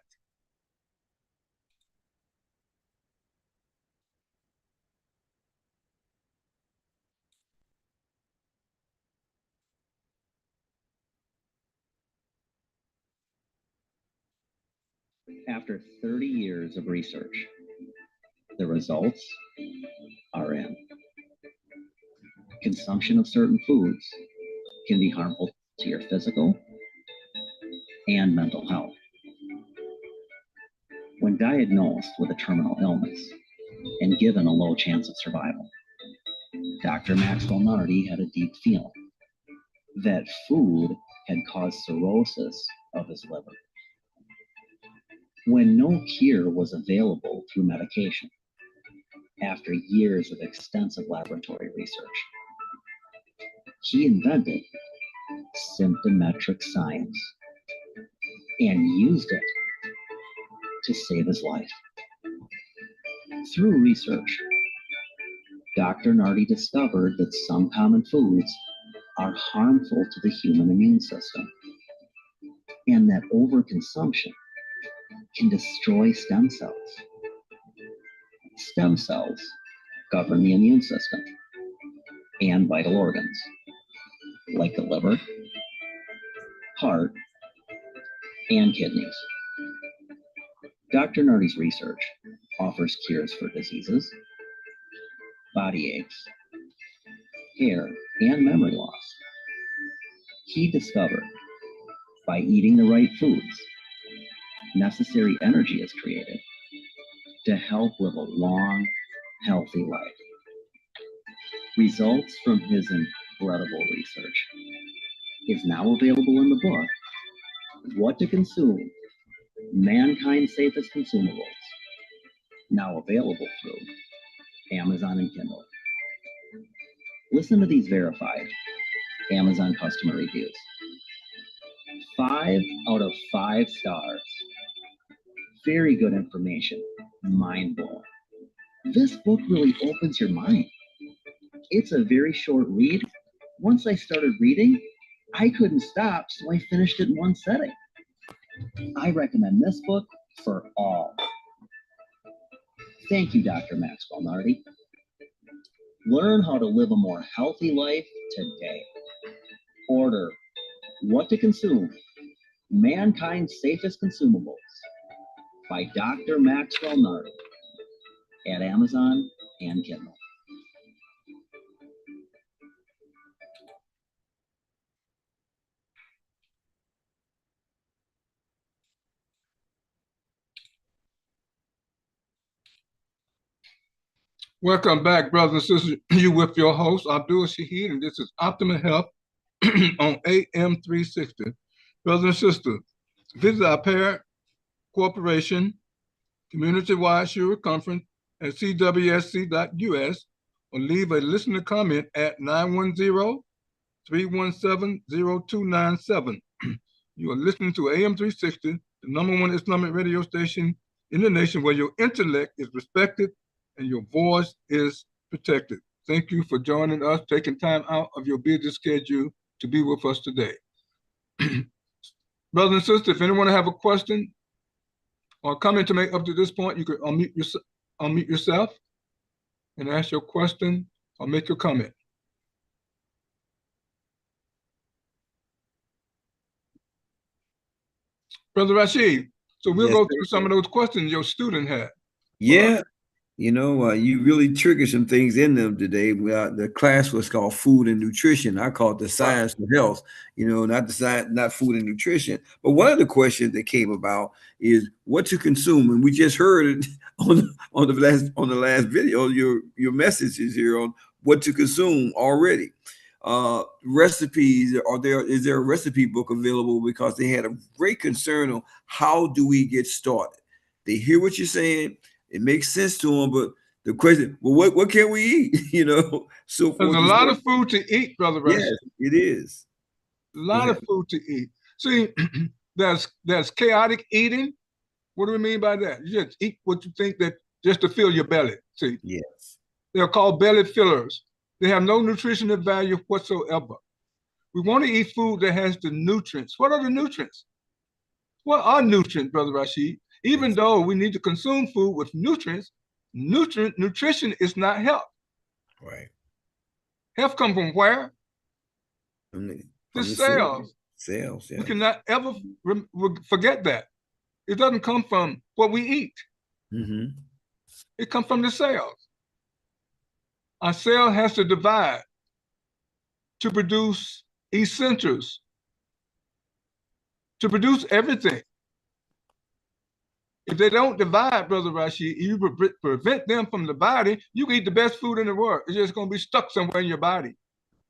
After 30 years of research, the results are in. Consumption of certain foods can be harmful to your physical and mental health. When diagnosed with a terminal illness and given a low chance of survival, Dr. Maxwell Nardi had a deep feeling that food had caused cirrhosis of his liver. When no cure was available through medication, after years of extensive laboratory research, he invented symptometric science and used it to save his life. Through research, Dr. Nardi discovered that some common foods are harmful to the human immune system, and that overconsumption can destroy stem cells. Stem cells govern the immune system and vital organs, like the liver, heart, and kidneys. Dr. Nardi's research offers cures for diseases, body aches, hair, and memory loss. He discovered by eating the right foods, necessary energy is created to help live a long, healthy life. Results from his incredible research is now available in the book, What to Consume, Mankind's Safest Consumables, now available through Amazon and Kindle. Listen to these verified Amazon customer reviews. 5 out of 5 stars. Very good information. Mind blowing. This book really opens your mind. It's a very short read. Once I started reading, I couldn't stop, so I finished it in one setting. I recommend this book for all. Thank you, Dr. Maxwell Nardi. Learn how to live a more healthy life today. Order What to Consume, Mankind's Safest Consumables by Dr. Maxwell Nardi at Amazon and Kindle. Welcome back, brothers and sisters. You with your host, Abdul Shaheed, and this is Optimal Health on AM 360. Brothers and sisters, visit our parent corporation, community-wide Sure Conference at cwsc.us, or leave a listener comment at 910-317-0297. You are listening to AM 360, the #1 Islamic radio station in the nation where your intellect is respected and your voice is protected. Thank you for joining us, taking time out of your busy schedule to be with us today. Brothers and sisters, if anyone have a question or comment to make up to this point, you can unmute yourself and ask your question or make your comment. Brother Rashid, so we'll go through some of those questions your student had. Yeah. You know, you really triggered some things in them today. The class was called Food and Nutrition. I call it the Science of Health, you know, not the science, not food and nutrition. But one of the questions that came about is what to consume. And we just heard it on the last video, your messages here on what to consume already. Recipes, is there a recipe book available? Because they had a great concern on how do we get started. They hear what you're saying. It makes sense to them, but the question, well, what can we eat? You know, so there's a lot of food to eat, Brother Rashid. Yes, it is. A lot of food to eat. See, there's chaotic eating. What do we mean by that? You just eat what you think that just to fill your belly. See, yes, they're called belly fillers. They have no nutritional value whatsoever. We want to eat food that has the nutrients. What are the nutrients? What are nutrients, Brother Rashid? Even though we need to consume food with nutrients, nutrition is not health. Right. Health comes from where? From the cells. Cells, yeah. We cannot ever forget that. It doesn't come from what we eat. Mm-hmm. It comes from the cells. Our cell has to divide to produce essentials, to produce everything. If they don't divide, Brother Rashid, you prevent them from the body, you can eat the best food in the world. It's just going to be stuck somewhere in your body.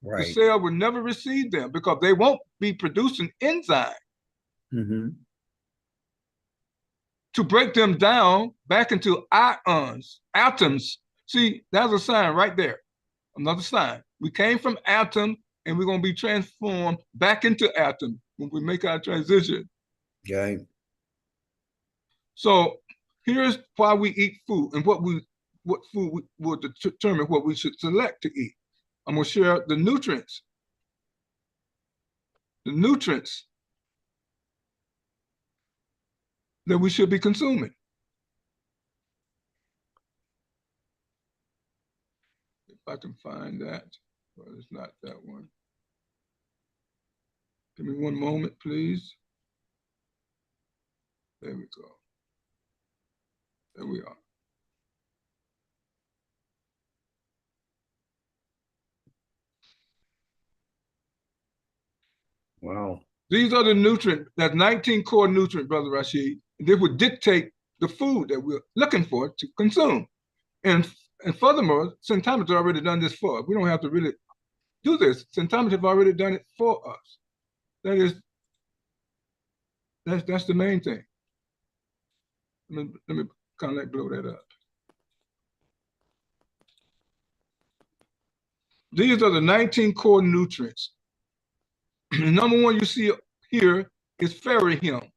Right. The cell will never receive them because they won't be producing enzyme to break them down back into ions, atoms. See, that's a sign right there. Another sign. We came from atom and we're going to be transformed back into atom when we make our transition. Okay. So here's why we eat food and what food will determine what we should select to eat. I'm going to share the nutrients. The nutrients that we should be consuming. If I can find that, well, it's not that one. Give me one moment, please. There we go. There we are. Wow. These are the nutrients, that's 19 core nutrients, Brother Rashid. They would dictate the food that we're looking for to consume. And furthermore, Centometers have already done this for us. We don't have to really do this. Centometers have already done it for us. That's the main thing. Let me kind of like blow that up. These are the 19 core nutrients. Number one you see here is ferrium.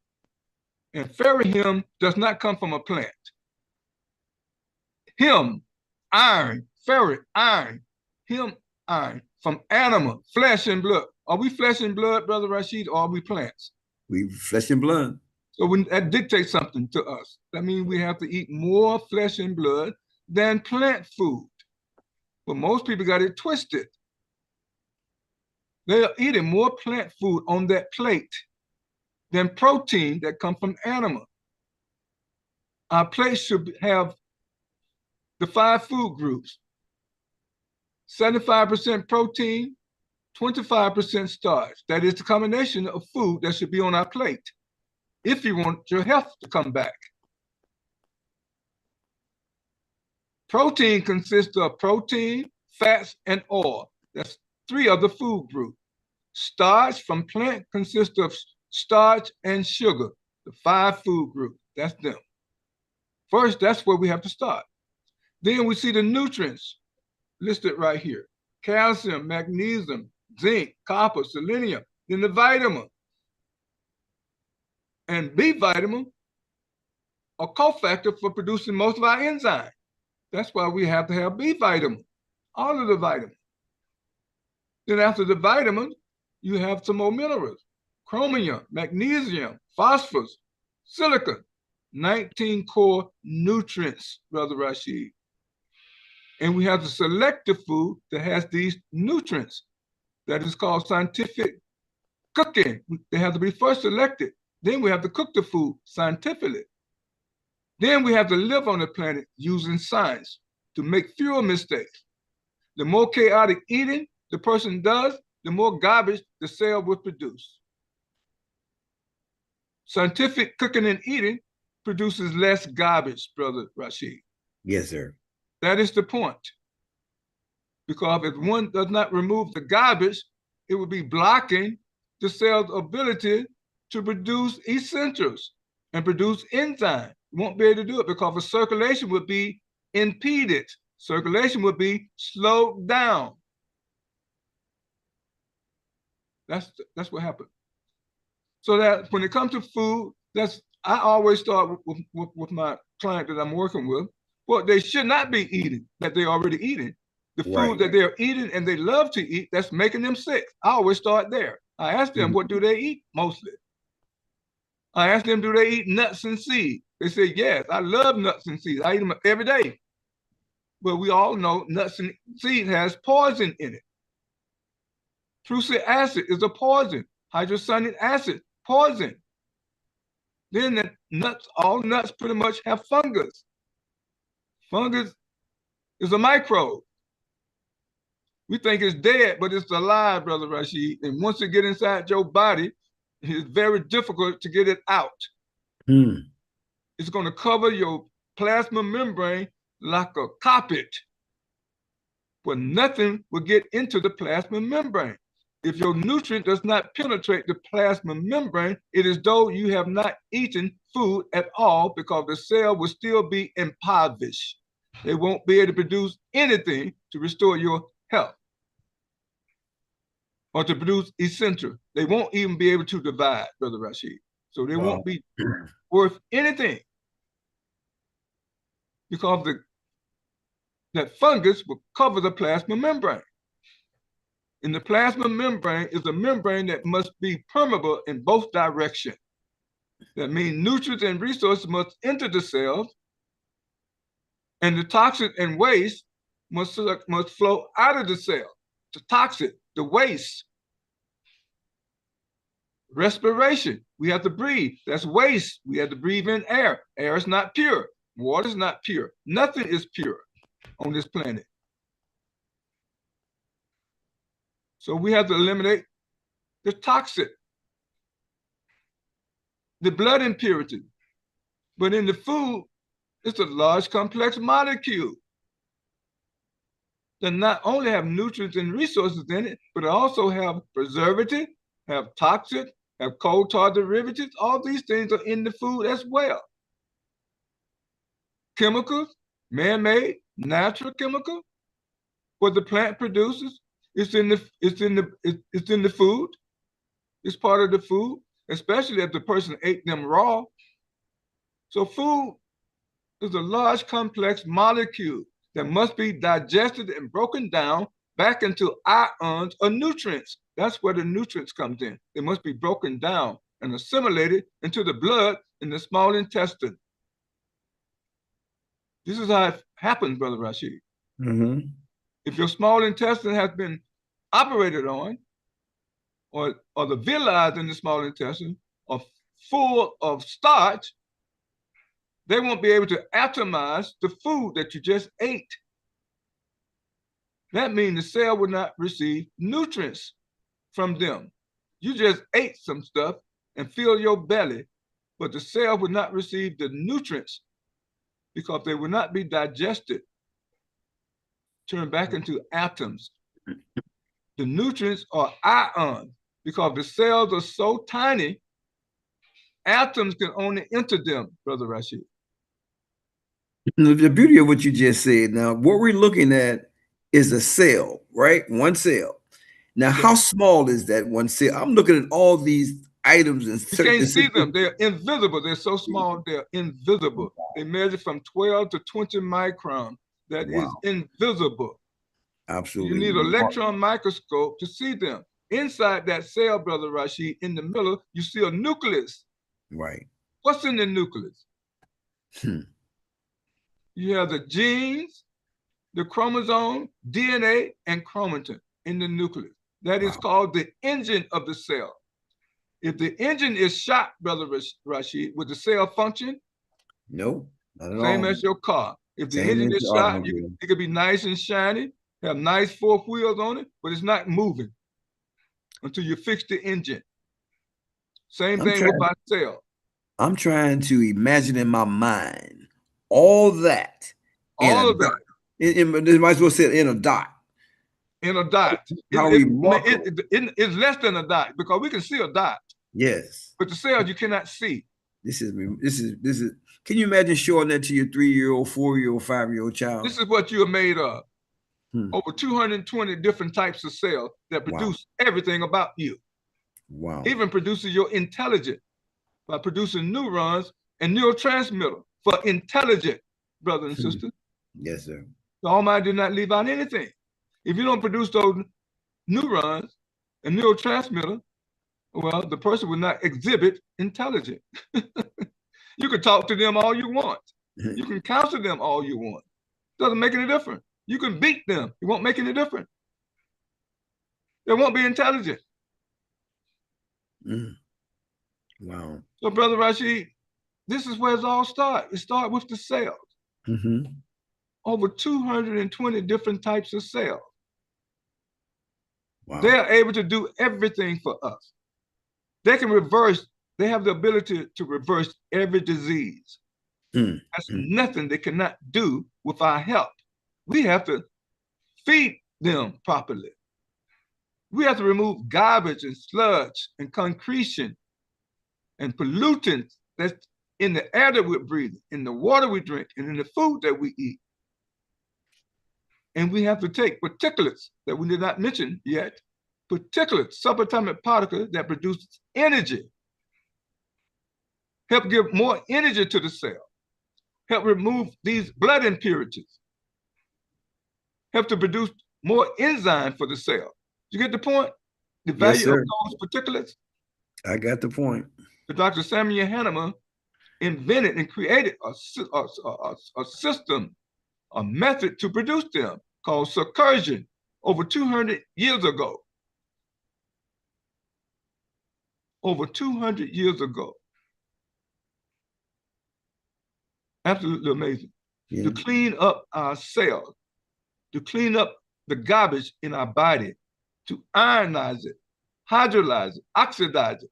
And ferrium does not come from a plant. Him, iron, ferric, iron, him, iron, from animal, flesh and blood. Are we flesh and blood, Brother Rashid, or are we plants? We flesh and blood. So that dictates something to us. That means we have to eat more flesh and blood than plant food. But most people got it twisted. They are eating more plant food on that plate than protein that comes from animal. Our plate should have the 5 food groups: 75% protein, 25% starch. That is the combination of food that should be on our plate if you want your health to come back. Protein consists of protein, fats, and oil. That's 3 of the food groups. Starch from plant consists of starch and sugar, the 5 food groups. That's them. First, that's where we have to start. Then we see the nutrients listed right here: calcium, magnesium, zinc, copper, selenium, then the vitamin. And B vitamin, a cofactor for producing most of our enzymes. That's why we have to have B vitamin, all of the vitamins. Then after the vitamins, you have some more minerals: chromium, magnesium, phosphorus, silicon, 19 core nutrients, Brother Rashid. And we have to select the food that has these nutrients. That is called scientific cooking. They have to be first selected. Then we have to cook the food scientifically. Then we have to live on the planet using science to make fewer mistakes. The more chaotic eating the person does, the more garbage the cell will produce. Scientific cooking and eating produces less garbage, Brother Rashid. Yes, sir. That is the point. Because if one does not remove the garbage, it would be blocking the cell's ability to produce essentials and produce enzymes. It won't be able to do it because the circulation would be impeded. Circulation would be slowed down. That's what happened. So that when it comes to food, I always start with my client that I'm working with, what they should not be eating that they're already eating. The food that they're eating and they love to eat, that's making them sick. I always start there. I ask them, what do they eat mostly? I ask them, do they eat nuts and seeds? They say, yes, I love nuts and seeds. I eat them every day. But we all know nuts and seeds has poison in it. Prussic acid is a poison. Hydrocyanuric acid, poison. Then the nuts, all nuts pretty much have fungus. Fungus is a microbe. We think it's dead, but it's alive, Brother Rashid. And once it gets inside your body, it's very difficult to get it out. It's going to cover your plasma membrane like a carpet, but nothing will get into the plasma membrane. If your nutrient does not penetrate the plasma membrane, it is though you have not eaten food at all, because the cell will still be impoverished. They won't be able to produce anything to restore your health or to produce essential. They won't even be able to divide, Brother Rashid. So they won't be worth anything, because that fungus will cover the plasma membrane. And the plasma membrane is a membrane that must be permeable in both directions. That means nutrients and resources must enter the cells, and the toxin and waste must flow out of the cell. The toxin, the waste. Respiration, we have to breathe. That's waste. We have to breathe in air. Air is not pure. Water is not pure. Nothing is pure on this planet. So we have to eliminate the toxic, the blood impurity. But in the food, it's a large complex molecule that not only have nutrients and resources in it, but it also have preservative, have toxic, have coal tar derivatives. All these things are in the food as well. Chemicals, man-made, natural chemical, what the plant produces, it's in the food. It's part of the food, especially if the person ate them raw. So food is a large complex molecule that must be digested and broken down back into ions or nutrients. That's where the nutrients comes in. They must be broken down and assimilated into the blood in the small intestine. This is how it happens, Brother Rashid. If your small intestine has been operated on, or the villi in the small intestine are full of starch, they won't be able to atomize the food that you just ate. That means the cell will not receive nutrients from them. You just ate some stuff and filled your belly, but the cell will not receive the nutrients because they will not be digested, turned back into atoms. The nutrients are ions, because the cells are so tiny, atoms can only enter them, Brother Rashid. The beauty of what you just said, now, what we're looking at is a cell, right? One cell. Now, how small is that one cell? I'm looking at all these items and you can't see them. They're invisible. They're so small, they're invisible. They measure from 12 to 20 microns. That is invisible. Absolutely. You need an electron microscope to see them. Inside that cell, Brother Rashid, in the middle, you see a nucleus. Right. What's in the nucleus? You have the genes, the chromosome, DNA, and chromatin in the nucleus. That is called the engine of the cell. If the engine is shot, Brother Rashid, would the cell function? No, not at all. Same as your car. If the engine is shot, it could be nice and shiny, have nice 4 wheels on it, but it's not moving until you fix the engine. Same thing with our cell. I'm trying to imagine in my mind all that. All of that. They might as well say in a dot. In a dot. It's less than a dot, because we can see a dot. Yes. But the cells you cannot see. This is. Can you imagine showing that to your 3-year-old, 4-year-old, 5-year-old child? This is what you are made of. Over 220 different types of cells that produce everything about you. Wow. Even produces your intelligence by producing neurons and neurotransmitter for intelligent brothers and sisters. Yes, sir. The Almighty did not leave out anything. If you don't produce those neurons and neurotransmitter, well, the person will not exhibit intelligence. You can talk to them all you want. You can counsel them all you want. Doesn't make any difference. You can beat them. It won't make any difference. They won't be intelligent. Wow. So, Brother Rashid, this is where it's all starts. It starts with the cells. Mm-hmm. Over 220 different types of cells. Wow. They are able to do everything for us. They can reverse, they have the ability to reverse every disease. That's nothing they cannot do with our help. We have to feed them properly. We have to remove garbage and sludge and concretion and pollutants that's in the air that we're breathing, in the water we drink, and in the food that we eat. And we have to take particulates that we did not mention yet, particulates, subatomic particles that produce energy, help give more energy to the cell, help remove these blood impurities, help to produce more enzyme for the cell. You get the point? The value of those particulates? I got the point. Dr. Samuel Hahnemann invented and created a system, a method to produce them called succursion over 200 years ago. Over 200 years ago. Absolutely amazing. Yeah. To clean up our cells, to clean up the garbage in our body, to ionize it, hydrolyze it, oxidize it,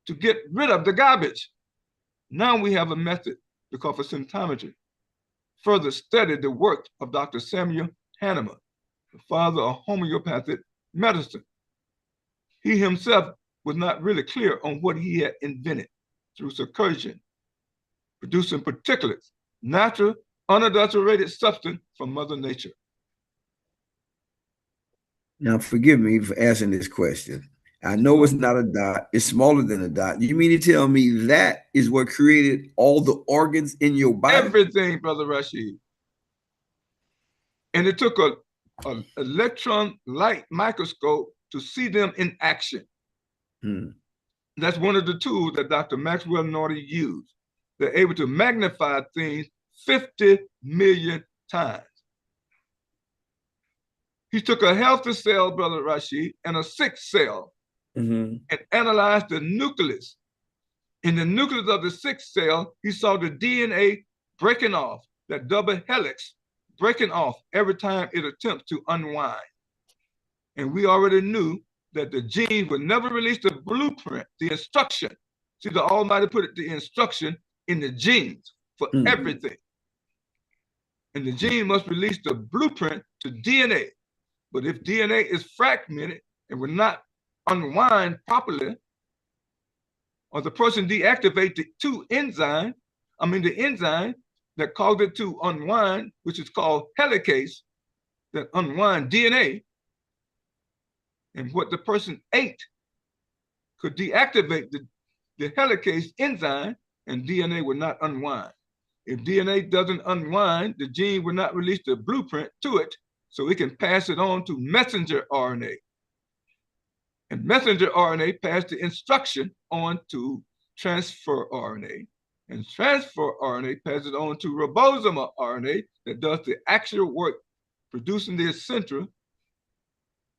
to get rid of the garbage. Now we have a method to call for symptometry. Further study the work of Dr. Samuel Hahnemann, the father of homeopathic medicine. He himself was not really clear on what he had invented through succursion, producing particulates, natural, unadulterated substance from Mother Nature. Now, forgive me for asking this question. I know it's not a dot. It's smaller than a dot. You mean to tell me that is what created all the organs in your body? Everything, Brother Rashid. And it took an electron light microscope to see them in action. That's one of the tools that Dr. Maxwell Nordy used. They're able to magnify things 50 million times. He took a healthy cell, Brother Rashid, and a sick cell and analyzed the nucleus. In the nucleus of the sick cell, he saw the DNA breaking off, that double helix breaking off every time it attempts to unwind. And we already knew that the gene would never release the blueprint, the instruction. See, the Almighty put the instruction in the genes for everything. And the gene must release the blueprint to DNA. But if DNA is fragmented and will not unwind properly, or the person deactivates the enzyme that caused it to unwind, which is called helicase, that unwind DNA, and what the person ate could deactivate the helicase enzyme, and DNA will not unwind. If DNA doesn't unwind, the gene will not release the blueprint to it, so it can pass it on to messenger RNA. And messenger RNA passed the instruction on to transfer RNA. And transfer RNA passes on to ribosomal RNA that does the actual work, producing the essential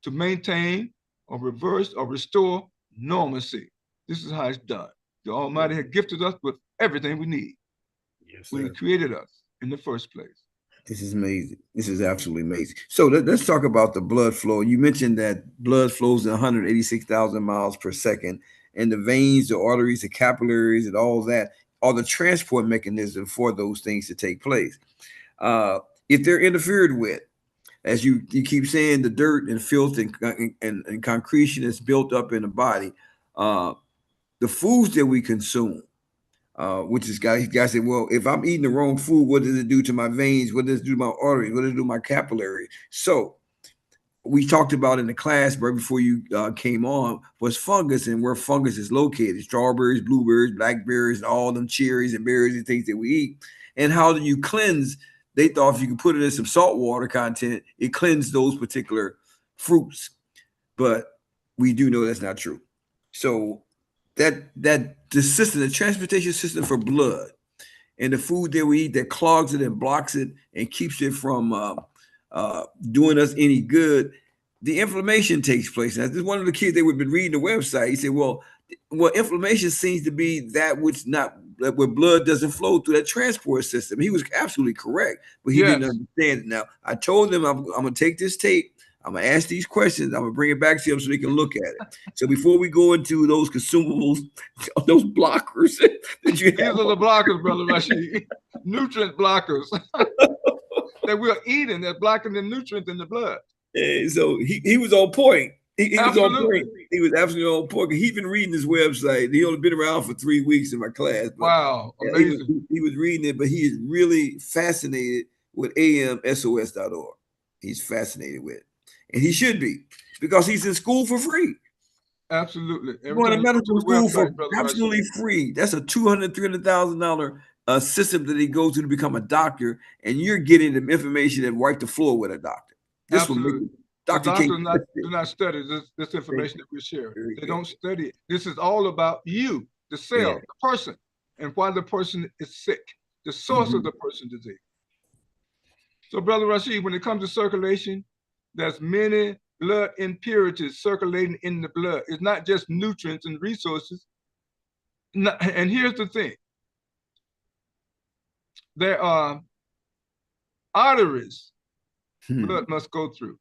to maintain or reverse or restore normalcy. This is how it's done. The Almighty has gifted us with everything we need when He created us in the first place. This is amazing. This is absolutely amazing. So let's talk about the blood flow. You mentioned that blood flows at 186,000 miles per second, and the veins, the arteries, the capillaries, and all that are the transport mechanism for those things to take place. If they're interfered with, as you keep saying, the dirt and filth and concretion is built up in the body, the foods that we consume, which is guy said, well, if I'm eating the wrong food, what does it do to my veins? What does it do to my arteries? What does it do to my capillaries? So we talked about in the class right before you came on was fungus and where fungus is located: strawberries, blueberries, blackberries, and all them cherries and berries and things that we eat. And how do you cleanse? They thought if you could put it in some salt water content, it cleansed those particular fruits. But we do know that's not true. So that the system, the transportation system for blood and the food that we eat that clogs it and blocks it and keeps it from doing us any good, the inflammation takes place. Now, this is one of the kids that we've been reading the website. He said, well, inflammation seems to be that which not where blood doesn't flow through that transport system. He was absolutely correct, but he didn't Yes. understand it. Now, I told him I'm going to take this tape. I'm going to ask these questions. I'm going to bring it back to him so they can look at it. So before we go into those consumables, those blockers that you These have, are the blockers, Brother Rashid. Nutrient blockers that we're eating, that blocking the nutrients in the blood. so he was on point. He was on Absolutely. point. He was absolutely on point. He's been reading his website. He only been around for 3 weeks in my class. But Wow, yeah, amazing. he was reading it, but he is really fascinated with amsos.org. He's fascinated with it. And he should be, because he's in school for free. Absolutely. You're going to medical school for absolutely Rashid. free. That's a $200,000-$300,000 system that he goes to become a doctor, and you're getting the information that wipe the floor with a doctor. This will make Absolutely. Dr. King Do not study this information that we're sharing. They don't study it. This is all about you, the cell, the person, and why the person is sick, the source of the person's disease. So, Brother Rashid, when it comes to circulation, there's many blood impurities circulating in the blood. It's not just nutrients and resources. And here's the thing. There are arteries blood must go through.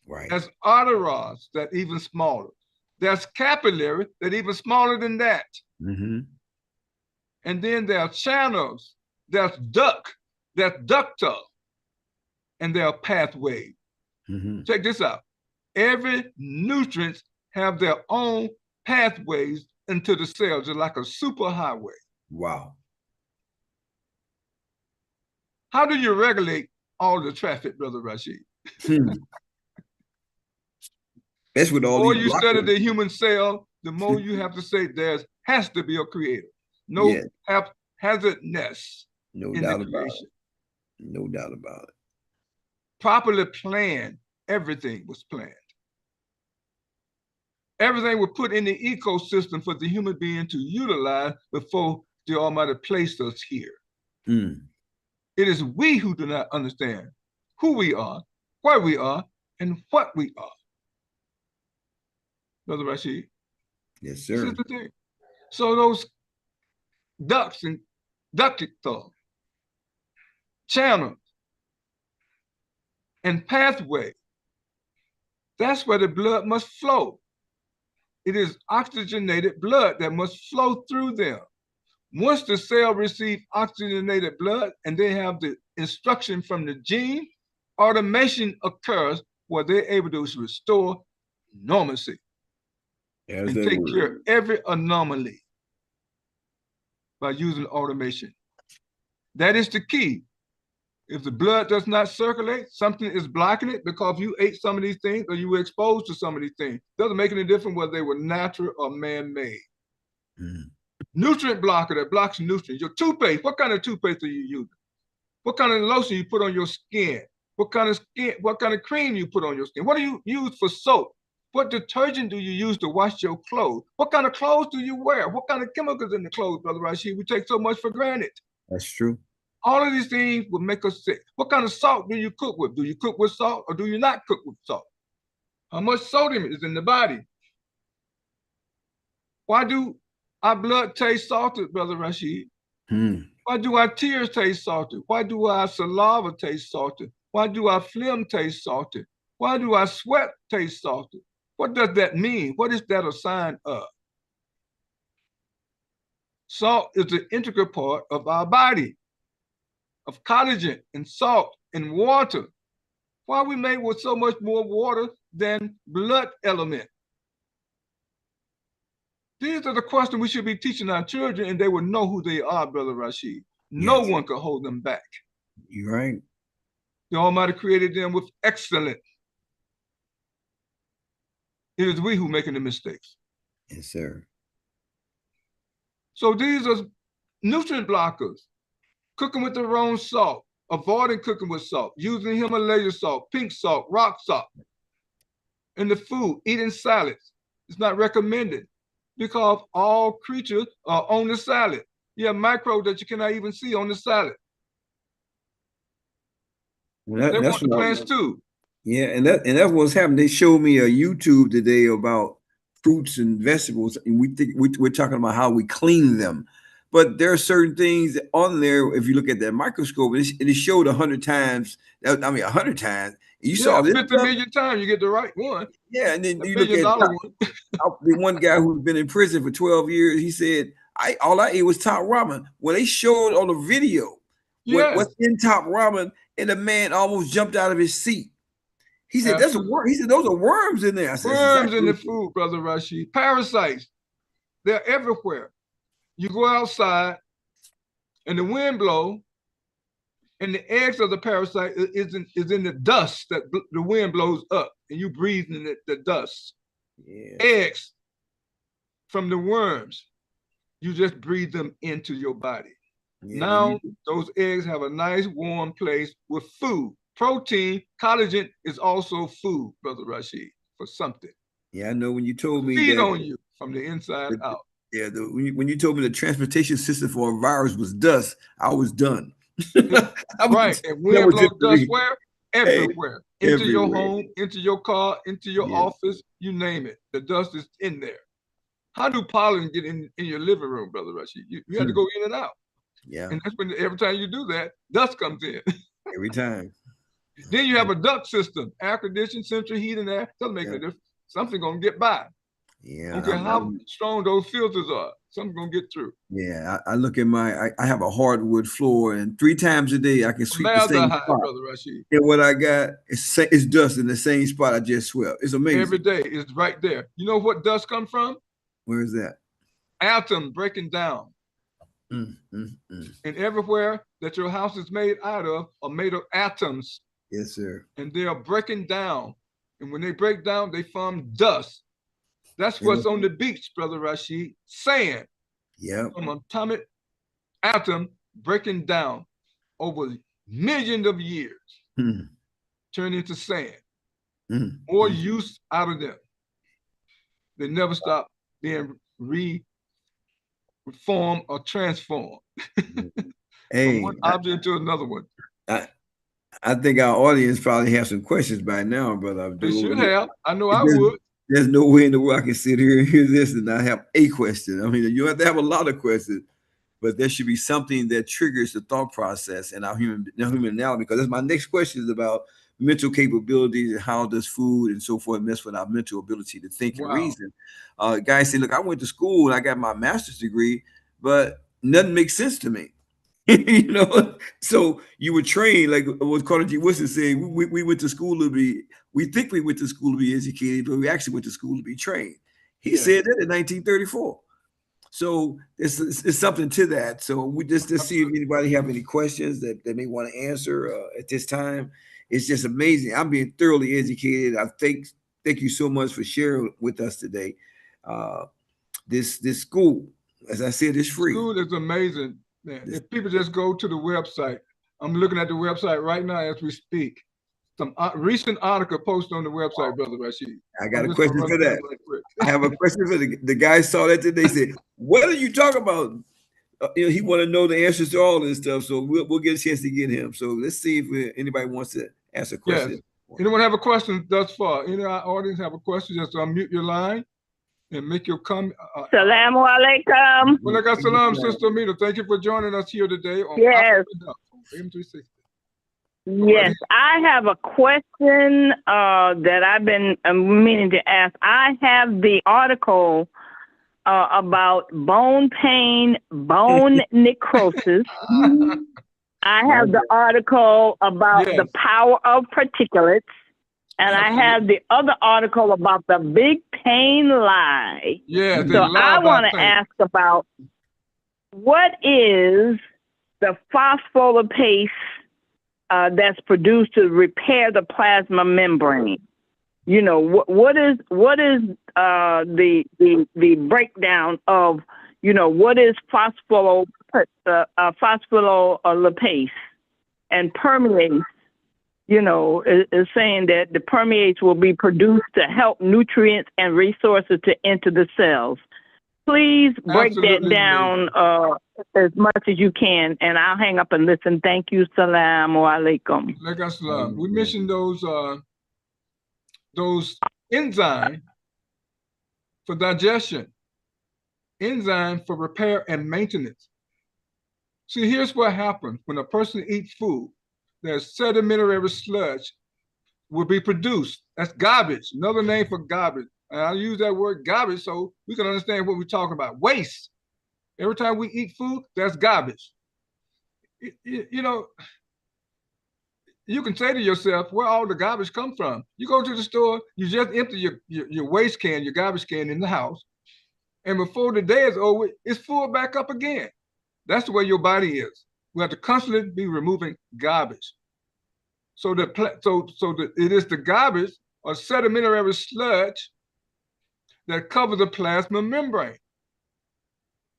Right. There's arteries that even smaller. There's capillary that even smaller than that. And then there are channels. There's duct. There's ductal. And there are pathways. Check this out. Every nutrients have their own pathways into the cells. It's like a superhighway. Wow. How do you regulate all the traffic, Brother Rashid? That's what all the more these you study the human cell, the more you have to say there has to be a creator. No haphazardness no in doubt the about creation. it. No doubt about it. Properly planned, everything was planned. Everything was put in the ecosystem for the human being to utilize before the Almighty placed us here. It is we who do not understand who we are, where we are, and what we are. Brother Rashid? Yes, sir. This is the thing. So those ducts and ductal channels and pathway, that's where the blood must flow. It is oxygenated blood that must flow through them. Once the cell receives oxygenated blood and they have the instruction from the gene, automation occurs where they're able to restore normalcy and take care of every anomaly by using automation. That is the key. If the blood does not circulate, something is blocking it because you ate some of these things or you were exposed to some of these things. Doesn't make any difference whether they were natural or man-made. Nutrient blocker that blocks nutrients. Your toothpaste, what kind of toothpaste are you using? What kind of lotion you put on your skin? What kind of cream you put on your skin? What do you use for soap? What detergent do you use to wash your clothes? What kind of clothes do you wear? What kind of chemicals in the clothes, Brother Rashid? We take so much for granted. That's true. All of these things will make us sick. What kind of salt do you cook with? Do you cook with salt or do you not cook with salt? How much sodium is in the body? Why do our blood taste salted, Brother Rashid? Why do our tears taste salted? Why do our saliva taste salted? Why do our phlegm taste salted? Why do our sweat taste salted? What does that mean? What is that a sign of? Salt is an integral part of our body, of collagen and salt and water. Why are we made with so much more water than blood element? These are the questions we should be teaching our children, and they will know who they are, Brother Rashid. No one can hold them back. You're right. The Almighty created them with excellence. It is we who are making the mistakes. Yes, sir. So these are nutrient blockers. Cooking with the wrong salt, avoiding cooking with salt, using Himalayan salt, pink salt, rock salt. In the food, eating salads. It's not recommended because all creatures are on the salad. You have microbes that you cannot even see on the salad. They want the plants too. Yeah, and that's what's happening. They showed me a YouTube today about fruits and vegetables, and we're talking about how we clean them. but there are certain things on there. If you look at that microscope, it showed 100 times. I mean, 100 times. You saw Yeah, this 50 stuff, million times you get the right one, yeah. And then the you look million at dollar one. the one guy who's been in prison for 12 years. He said, "I all I ate was top ramen." Well, they showed on the video Yes, what's in top ramen, and the man almost jumped out of his seat. He said, "That's a worm." absolutely. He said, "Those are worms in there." I said, "That's Worms exactly in what the it is." food, Brother Rashid. Parasites, they're everywhere. You go outside and the wind blows, and the eggs of the parasite is in the dust that the wind blows up, and you breathe in the dust. Yeah, Eggs from the worms, you just breathe them into your body. yeah. When you Now those eggs have a nice warm place with food. Protein, collagen is also food, Brother Rashid, for something. Yeah, I know when you told me Feed that. on you from the inside the- out. yeah, when you told me the transportation system for a virus was dust, I was done. I Right. was And that wind was blow it for dust me. where? Hey, Everywhere. Into your everywhere. home, into your car, into your Yeah, office, you name it. The dust is in there. How do pollen get in your living room, Brother Rashid? You have to hmm, go in and out. yeah. And that's when every time you do that, dust comes in. Every time. Then you have a duct system, air conditioning, central heating, air. Doesn't make Yeah, no difference. Something gonna get by. yeah. Don't care how strong those filters are. Something's gonna get through. Yeah, I look at I have a hardwood floor, and 3 times a day I can sweep the same Formaldehyde, spot. Brother Rashid. And what I got is dust in the same spot I just swept. It's Every amazing. day is right there. You know what dust comes from? Where is that? Atom breaking down. Mm, mm, mm. And everywhere that your house is made out of are made of atoms, Yes, sir. and they are breaking down. And when they break down, they form dust. That's And what's on the beach, Brother Rashid. Sand yep. from an atomic atom breaking down over millions of years, Mm, turn into sand. mm, More mm. use out of them. They never stop being reformed or transformed from one Hey, object to another one. I, I think our audience probably have some questions by now, Brother They Abdul. should have. I know I There's, would. there's no way in the world I can sit here and hear this and not have a question. I mean, you have to have a lot of questions, but there should be something that triggers the thought process in our human anatomy. Because that's my next question is about mental capabilities and how does food and so forth mess with our mental ability to think and Wow. reason. Guys say, look, I went to school and I got my master's degree, but nothing makes sense to me. So you were trained like what Carter G. Woodson said. We went to school to be. We think we went to school to be educated, but we actually went to school to be trained. He Yes, said that in 1934. So it's something to that. So we just to see if absolutely. anybody have any questions that they may want to answer at this time. It's just amazing. I'm being thoroughly educated. I thank you so much for sharing with us today. Uh, this school, as I said, is free. School is amazing, man. This, If people just go to the website, I'm looking at the website right now as we speak. Some recent article posted on the website, Brother Rashid. I got I'm a just gonna question run for through that. them right quick. I have a question for the guy saw that today. Said, "What are you talking about?" He want to know the answers to all this stuff. So we'll get a chance to get him. So let's see if anybody wants to ask a Yes. question. Anyone have a question thus far? Any of our audience have a question? Just unmute your line and make your comment. Salamu alaikum. Walaikum salam, Sister Amita. Thank you for joining us here today on Yes, AM360. yes. I have a question that I've been meaning to ask. I have the article about bone pain, bone necrosis. I have the article about the Yes, power of particulates. And I have absolutely. the other article about the big pain lie. Yes, they So lie I want about to pain. ask about what is the phospholipase that's produced to repair the plasma membrane? You know, what is the breakdown of, you know, what is phospholipase and permease? You know, is saying that the permeates will be produced to help nutrients and resources to enter the cells. Please break that Absolutely down amazing. as much as you can, and I'll hang up and listen. Thank you. Salaam alaikum. Walaikum salam. We mentioned those enzymes for digestion, enzyme for repair and maintenance. See, here's what happens when a person eats food. There's sedimentary sludge will be produced. That's garbage, another name for garbage. And I use that word garbage so we can understand what we're talking about. Waste. Every time we eat food, that's garbage. You know, you can say to yourself, where all the garbage come from? You go to the store, you just empty your waste can, your garbage can in the house. And before the day is over, it's full back up again. That's the way your body is. We have to constantly be removing garbage. So it is the garbage or sedimentary sludge that covers the plasma membrane.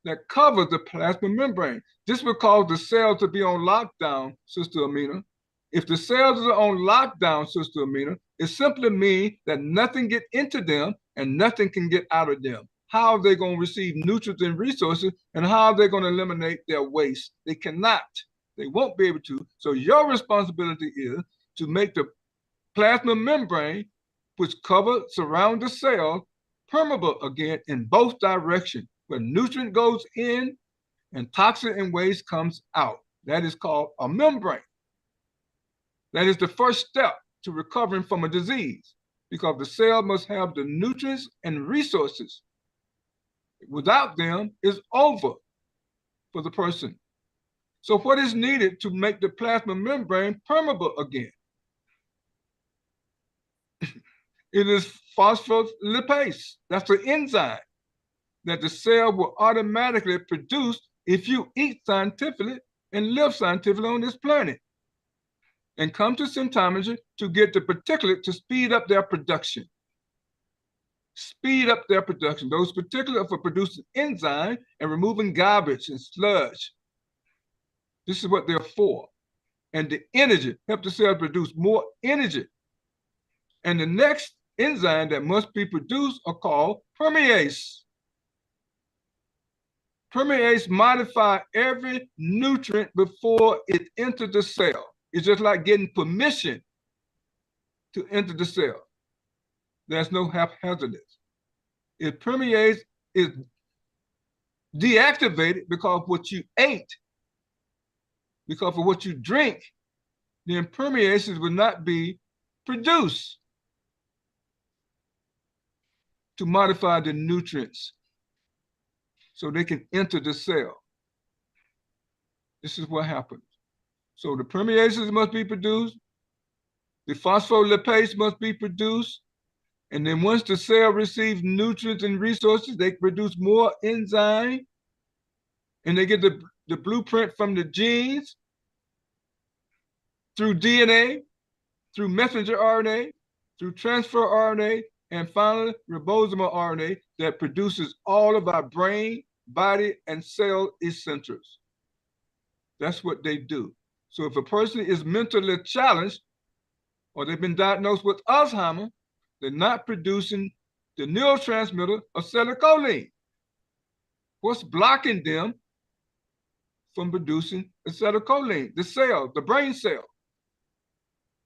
That covers the plasma membrane. This will cause the cells to be on lockdown, Sister Amina. If the cells are on lockdown, Sister Amina, it simply means that nothing gets into them and nothing can get out of them. How are they going to receive nutrients and resources, and how are they going to eliminate their waste? They cannot. They won't be able to. So your responsibility is to make the plasma membrane, which surround the cell, permeable again in both directions, where nutrient goes in and toxin and waste comes out. That is called a membrane. That is the first step to recovering from a disease, because the cell must have the nutrients and resources. Without them, it's over for the person. So what is needed to make the plasma membrane permeable again? It is phospholipase. That's an enzyme that the cell will automatically produce if you eat scientifically and live scientifically on this planet, and come to symptometry to get the particulate to speed up their production. Speed up their production. Those particulate are for producing enzyme and removing garbage and sludge. This is what they're for. And the energy, help the cell produce more energy. And the next enzyme that must be produced are called permease. Permease modify every nutrient before it enters the cell. It's just like getting permission to enter the cell. There's no haphazardness. If permease is deactivated because of what you ate, because of what you drink, then permeases will not be produced to modify the nutrients so they can enter the cell. This is what happens. So the permeases must be produced, the phospholipase must be produced, and then once the cell receives nutrients and resources, they produce more enzyme, and they get the blueprint from the genes through DNA, through messenger RNA, through transfer RNA, and finally ribosomal RNA that produces all of our brain, body, and cell essentials. That's what they do. So if a person is mentally challenged or they've been diagnosed with Alzheimer's, they're not producing the neurotransmitter acetylcholine. What's blocking them from producing acetylcholine? The cell, the brain cell.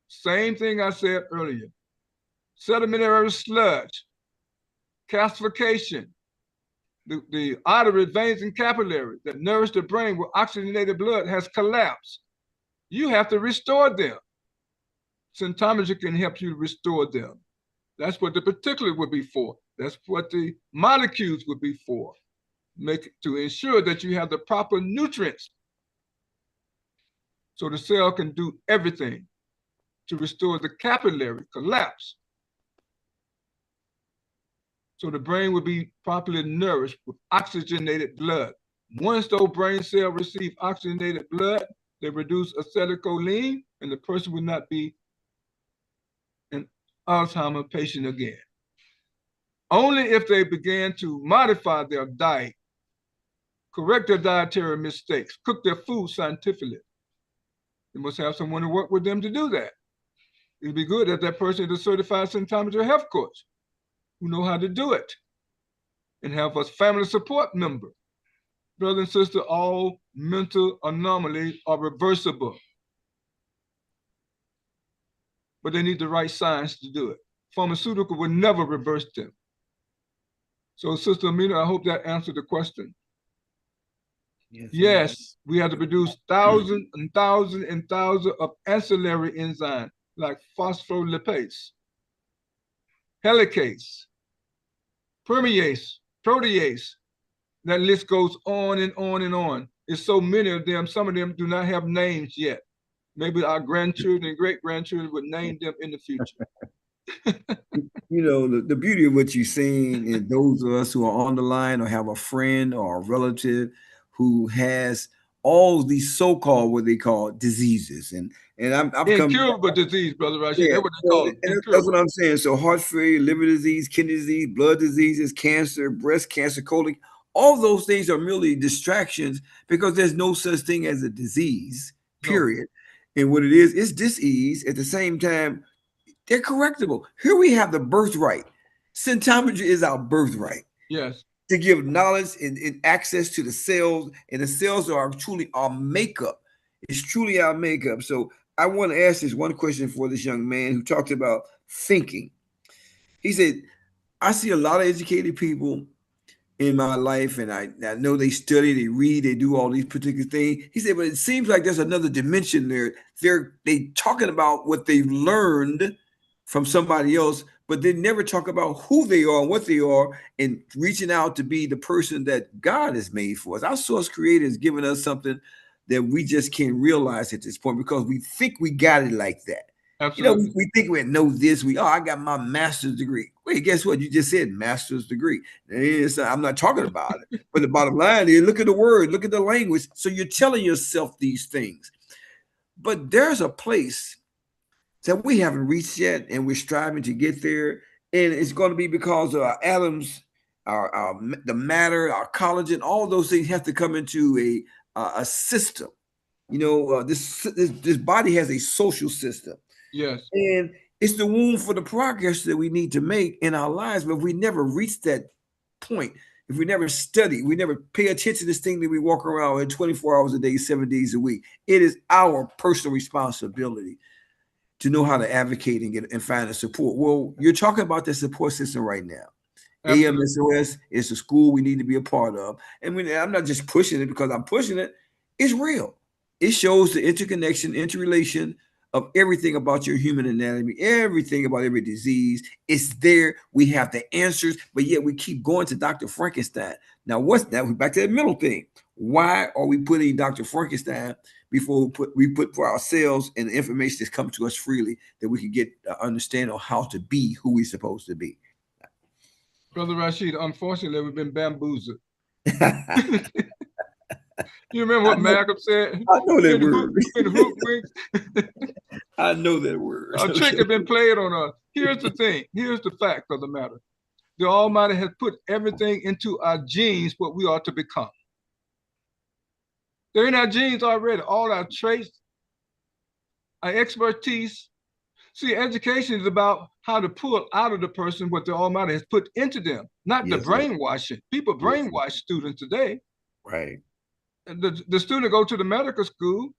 Same thing I said earlier. Sedimentary sludge, calcification, the artery, veins, and capillaries that nourish the brain with oxygenated blood has collapsed. You have to restore them. Symptometry can help you restore them. That's what the particulate would be for. That's what the molecules would be for. To ensure that you have the proper nutrients so the cell can do everything to restore the capillary collapse. So the brain will be properly nourished with oxygenated blood. Once those brain cells receive oxygenated blood, they produce acetylcholine, and the person will not be an Alzheimer's patient again. Only if they began to modify their diet, correct their dietary mistakes, cook their food scientifically. They must have someone to work with them to do that. It'd be good if that person is a certified symptometry health coach who know how to do it, and have a family support member. Brother and sister, all mental anomalies are reversible, but they need the right science to do it. Pharmaceutical will never reverse them. So Sister Amina, I hope that answered the question. Yes, we have to produce thousands and thousands and thousands of ancillary enzymes like phospholipase, helicase, permease, protease. That list goes on and on and on. There's so many of them. Some of them do not have names yet. Maybe our grandchildren and great-grandchildren would name them in the future. You know, the beauty of what you're saying is those of us who are on the line or have a friend or a relative who has all these so-called what they call diseases. And I've come Incurable disease, Brother Rashid. yeah, That's what they so, call it. and that's Incurable. what I'm saying. So heart failure, liver disease, kidney disease, blood diseases, cancer, breast cancer, colon, all those things are merely distractions because there's no such thing as a disease, No. period. And what it is disease. At the same time, they're correctable. Here we have the birthright. Symptometry is our birthright Yes. to give knowledge and access to the cells, and the cells are truly our makeup. It's truly our makeup. So I want to ask this one question for this young man who talked about thinking. He said, I see a lot of educated people in my life, and I know they study, they read, they do all these particular things. He said, but it seems like there's another dimension there. They talking about what they've learned from somebody else, but they never talk about who they are and what they are and reaching out to be the person that God has made for us. Our source creator has given us something that we just can't realize at this point because we think we got it like that. Absolutely. You know, we think we know this. I got my master's degree. Wait, guess what? You just said master's degree. I'm not talking about it. But the bottom line is look at the word, look at the language. So you're telling yourself these things. But there's a place that we haven't reached yet, and we're striving to get there. And it's going to be because of our atoms, the matter, our collagen, all those things have to come into a system. You know, this body has a social system. Yes. And it's the womb for the progress that we need to make in our lives. But if we never reach that point, if we never study, we never pay attention to this thing that we walk around with 24 hours a day, 7 days a week, it is our personal responsibility to know how to advocate and get and find the support. Well, you're talking about the support system right now. Absolutely. AMSOS is a school we need to be a part of. And I'm not just pushing it because I'm pushing it. It's real. It shows the interconnection, interrelation of everything about your human anatomy, everything about every disease. It's there. We have the answers, but yet we keep going to Dr. Frankenstein. Now, what's that? We're back to that middle thing. Why are we putting Dr. Frankenstein before we put for ourselves and the information that's come to us freely that we can get understanding on how to be who we're supposed to be? Brother Rashid, unfortunately, we've been bamboozled. You remember what Malcolm said? I know that word. I know that word. A trick has been played on us. Here's the thing. Here's the fact of the matter. The Almighty has put everything into our genes, what we are to become. They're in our genes already. All our traits, our expertise. See, education is about how to pull out of the person what the Almighty has put into them, not the brainwashing. People brainwash students today. Right. The student go to the medical school,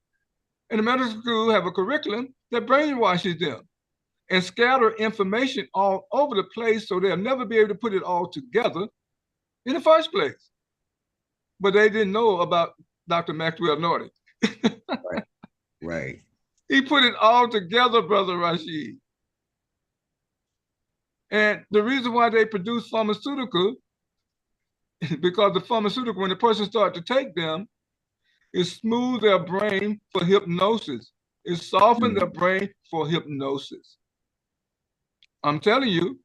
and the medical school have a curriculum that brainwashes them and scatter information all over the place so they'll never be able to put it all together in the first place. But they didn't know about Dr. Maxwell Norton. Right. He put it all together, Brother Rashid. And the reason why they produce pharmaceutical is because the pharmaceutical, when the person starts to take them, it smooths their brain for hypnosis. It softens their brain for hypnosis. I'm telling you,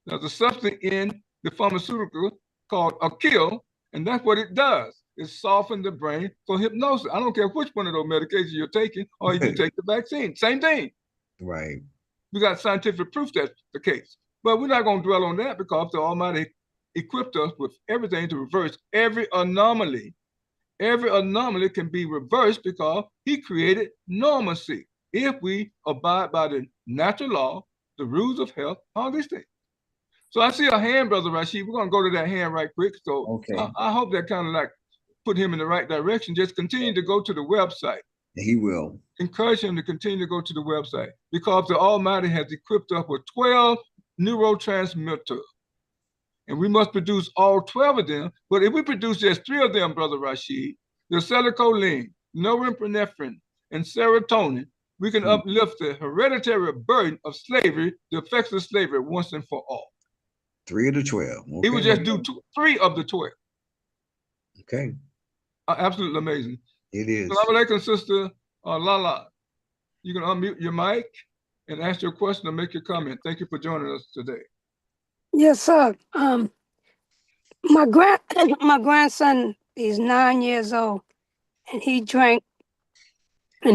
there's a substance in the pharmaceutical called a kill, and that's what it does. It softens the brain for hypnosis. I don't care which one of those medications you're taking, or you take the vaccine. Same thing. Right. We got scientific proof that's the case. But we're not going to dwell on that because the Almighty equipped us with everything to reverse every anomaly. Every anomaly can be reversed because he created normalcy. If we abide by the natural law, the rules of health, all these things. So I see a hand, Brother Rashid. We're going to go to that hand right quick. So I hope that kind of like put him in the right direction. Just continue to go to the website. He will. Encourage him to continue to go to the website because the Almighty has equipped us with 12 neurotransmitters. and we must produce all 12 of them. But if we produce just 3 of them, Brother Rashid, the acetylcholine, norepinephrine, and serotonin, we can uplift the hereditary burden of slavery, the effects of slavery once and for all. 3 of the 12. Okay. He would just do 3 of the 12. Okay. Absolutely amazing. It is. Assalamu alaikum, Sister Lala. You can unmute your mic and ask your question or make your comment. Thank you for joining us today. Yes, sir. My grandson is 9 years old, and he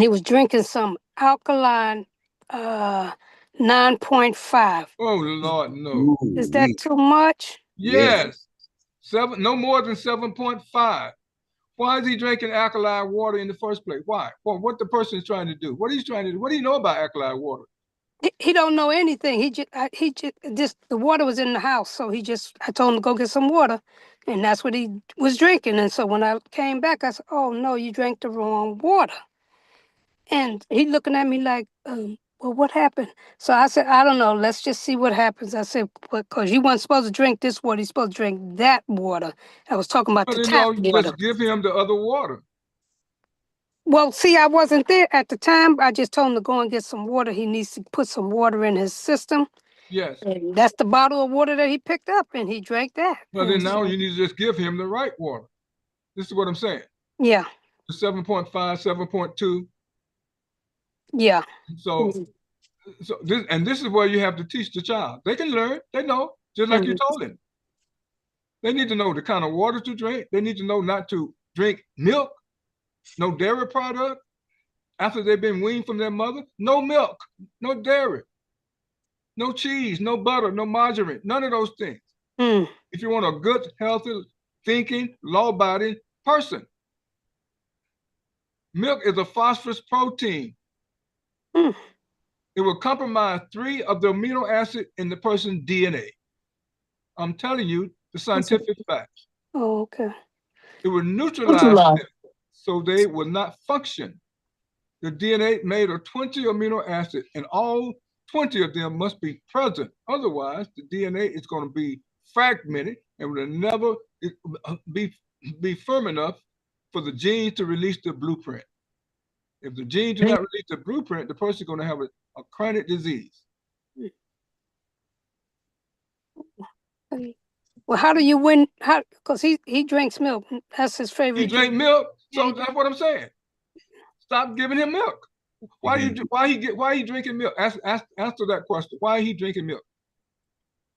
was drinking some alkaline 9.5. Oh Lord, no. Ooh, Is that too much? Yes. 7, no more than 7.5. Why is he drinking alkaline water in the first place? Why? Well, what the person is trying to do? What he's trying to do? What do you know about alkaline water? He don't know anything. He just the water was in the house, so I told him to go get some water, and that's what he was drinking. And so when I came back, I said, "Oh no, you drank the wrong water." And he looking at me like, "Well, what happened?" So I said, "I don't know. Let's just see what happens." I said, "Because you weren't supposed to drink this water. You're supposed to drink that water." I was talking about Well, the then tap you water. just give him the other water. Well, see, I wasn't there at the time. I just told him to go and get some water. He needs to put some water in his system. Yes. And that's the bottle of water that he picked up, and he drank that. Well, then now you need to just give him the right water. This is what I'm saying. Yeah. The 7.5, 7.2. Yeah. So this is where you have to teach the child. They can learn. They know, just like you told him. They need to know the kind of water to drink. They need to know not to drink milk, no dairy product. After they've been weaned from their mother, no milk, no dairy, no cheese, no butter, no margarine, none of those things. If you want a good, healthy, thinking, law-abiding person. Milk is a phosphorus protein. It will compromise 3 of the amino acids in the person's DNA. I'm telling you the scientific facts. Oh, okay. It will neutralize them so they will not function. The DNA made of 20 amino acids, and all 20 of them must be present. Otherwise, the DNA is going to be fragmented and will never be firm enough for the gene to release the blueprint. If the gene do not release the blueprint, the person is going to have a chronic disease. Well, how do you win? How? Because he drinks milk. That's his favorite. He drink milk, so that's what I'm saying. Stop giving him milk. Why he drinking milk? Answer that question. Why he drinking milk?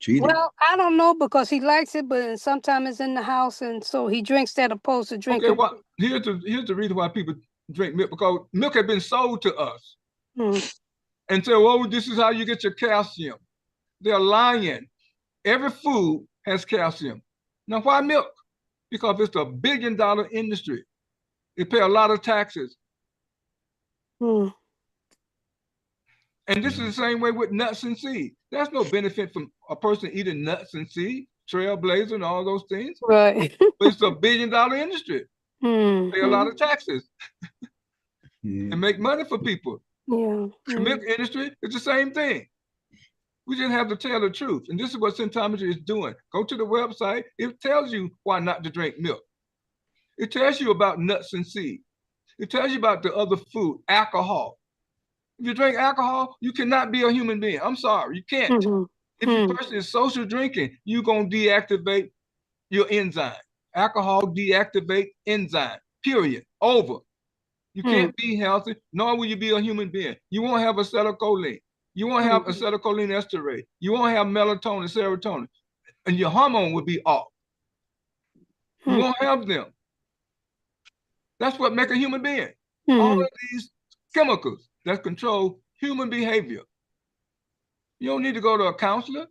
Well, I don't know, because he likes it, but sometimes it's in the house, and so he drinks that opposed to drinking. Okay, well, here's the reason why people drink milk, because milk has been sold to us. And say, oh, this is how you get your calcium. They're lying. Every food has calcium. Now, why milk? Because it's a $1 billion industry. They pay a lot of taxes. And this is the same way with nuts and seeds. There's no benefit from a person eating nuts and seeds, trailblazer and all those things. Right. But it's a $1 billion industry. Pay a lot of taxes and make money for people. Yeah. The milk industry is the same thing. We just have to tell the truth. And this is what symptometry is doing. Go to the website. It tells you why not to drink milk. It tells you about nuts and seeds. It tells you about the other food, alcohol. If you drink alcohol, you cannot be a human being. I'm sorry, you can't. If your person is social drinking, you're going to deactivate your enzyme. Alcohol deactivate enzyme, period, over. You can't be healthy, nor will you be a human being. You won't have acetylcholine. You won't have acetylcholine esterase. You won't have melatonin, serotonin. And your hormone will be off. You won't have them. That's what makes a human being. All of these chemicals that control human behavior. You don't need to go to a counselor,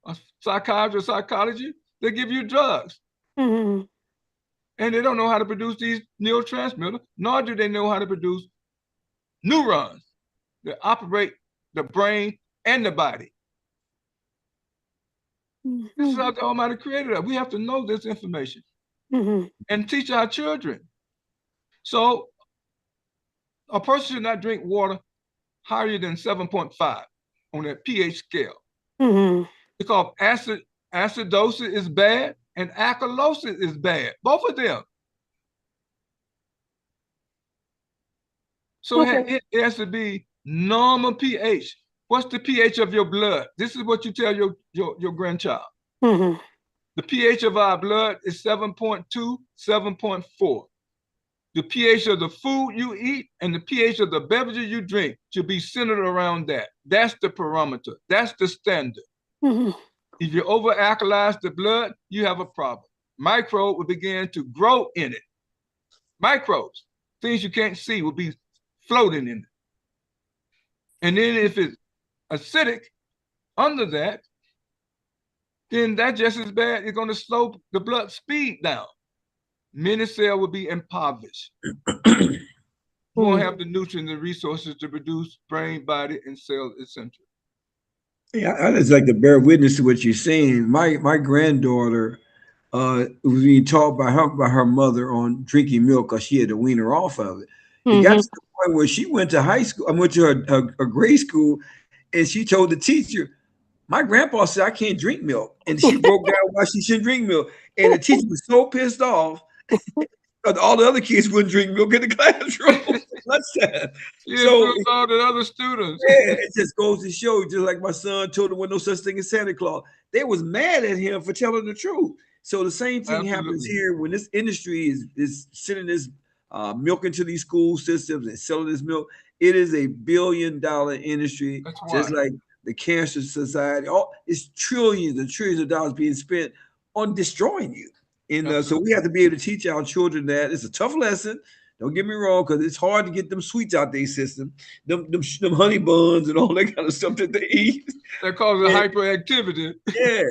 a psychiatrist, psychology. They give you drugs. And they don't know how to produce these neurotransmitters, nor do they know how to produce neurons that operate the brain and the body. This is how the Almighty created us. We have to know this information and teach our children. So a person should not drink water higher than 7.5 on that pH scale. Because acid acidosis is bad and alkalosis is bad. Both of them. So it has to be normal pH. What's the pH of your blood? This is what you tell your grandchild. Mm-hmm. The pH of our blood is 7.2, 7.4. The pH of the food you eat and the pH of the beverages you drink should be centered around that. That's the parameter. That's the standard. Mm-hmm. If you over-alkalize the blood, you have a problem. Microbes will begin to grow in it. Microbes, things you can't see, will be floating in it. And then if it's acidic under that, then that's just as bad. It's going to slow the blood speed down. Many cells will be impoverished. You won't have the nutrients and resources to produce brain, body, and cells, etc. Yeah, I just like to bear witness to what you're saying. My granddaughter was being taught by her mother on drinking milk because she had to wean her off of it. It got to the point where she went to high school. I went to her grade school, and she told the teacher, "My grandpa said I can't drink milk," and she broke down why she shouldn't drink milk. And the teacher was so pissed off because all the other kids wouldn't drink milk in the classroom. Lunchtime. So all the other students. yeah, it just goes to show, just like my son told them, was no such thing as Santa Claus. They was mad at him for telling the truth. So the same thing happens here when this industry is sending this milk into these school systems and selling this milk. It is a billion-dollar industry, just like the Cancer Society. It's trillions and trillions of dollars being spent on destroying you. And so we have to be able to teach our children that. It's a tough lesson. Don't get me wrong, because it's hard to get them sweets out their system, them honey buns and all that kind of stuff that they eat. That causes hyperactivity. Yeah,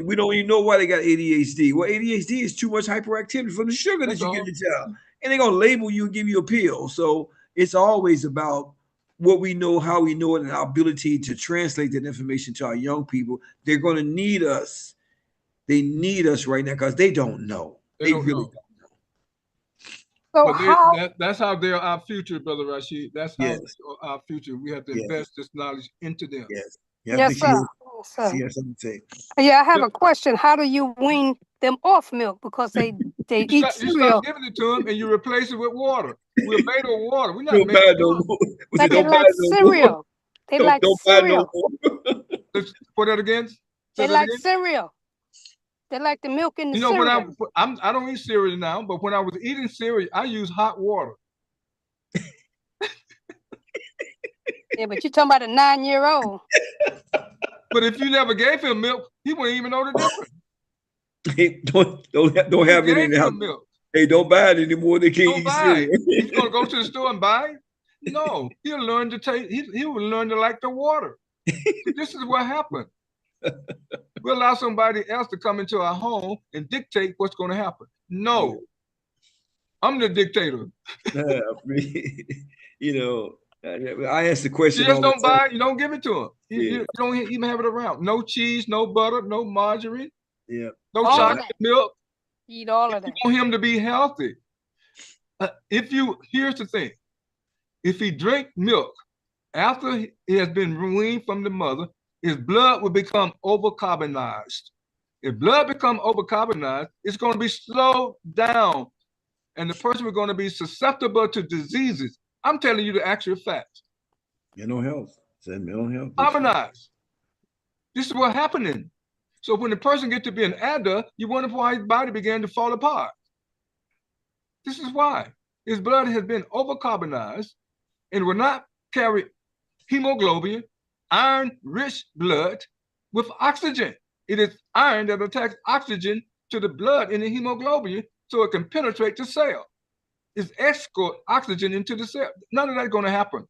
we don't even know why they got ADHD. Well, ADHD is too much hyperactivity from the sugar that you give your child, and they're gonna label you and give you a pill. So it's always about what we know, how we know it, and our ability to translate that information to our young people. They're gonna need us. They need us right now because they don't know. They really don't. So that's how they're our future, Brother Rashid. That's how our future. We have to invest this knowledge into them. Yes, sir. Yeah, I have a question. How do you wean them off milk? Because they eat cereal. You stop giving it to them and you replace it with water. We're made of water. We're not made of water. But they like cereal. They like cereal. Put that again. They like cereal. They like the milk in the cereal. When I don't eat cereal now, but when I was eating cereal, I use hot water. Yeah, but you're talking about a 9-year-old. But if you never gave him milk, he wouldn't even know the difference. Hey, don't have it in the house. Milk. Hey, don't buy it anymore. They can't eat cereal. He's gonna go to the store and buy it? No, he'll learn to taste. He will learn to like the water. This is what happened. We allow somebody else to come into our home and dictate what's going to happen. No, I'm the dictator. I asked the question. You just don't buy it. You don't give it to him. You don't even have it around. No cheese, no butter, no margarine. Yeah. No chocolate milk. Eat all of that. You want him to be healthy. Here's the thing. If he drink milk after he has been weaned from the mother, his blood will become overcarbonized. If blood becomes overcarbonized, it's going to be slowed down, and the person is going to be susceptible to diseases. I'm telling you the actual facts. Mental health. Mental health. Carbonized. This is what's happening. So when the person gets to be an adult, you wonder why his body began to fall apart. This is why. His blood has been overcarbonized and will not carry hemoglobin, iron-rich blood with oxygen. It is iron that attacks oxygen to the blood in the hemoglobin so it can penetrate the cell. It's escort oxygen into the cell. None of that's going to happen.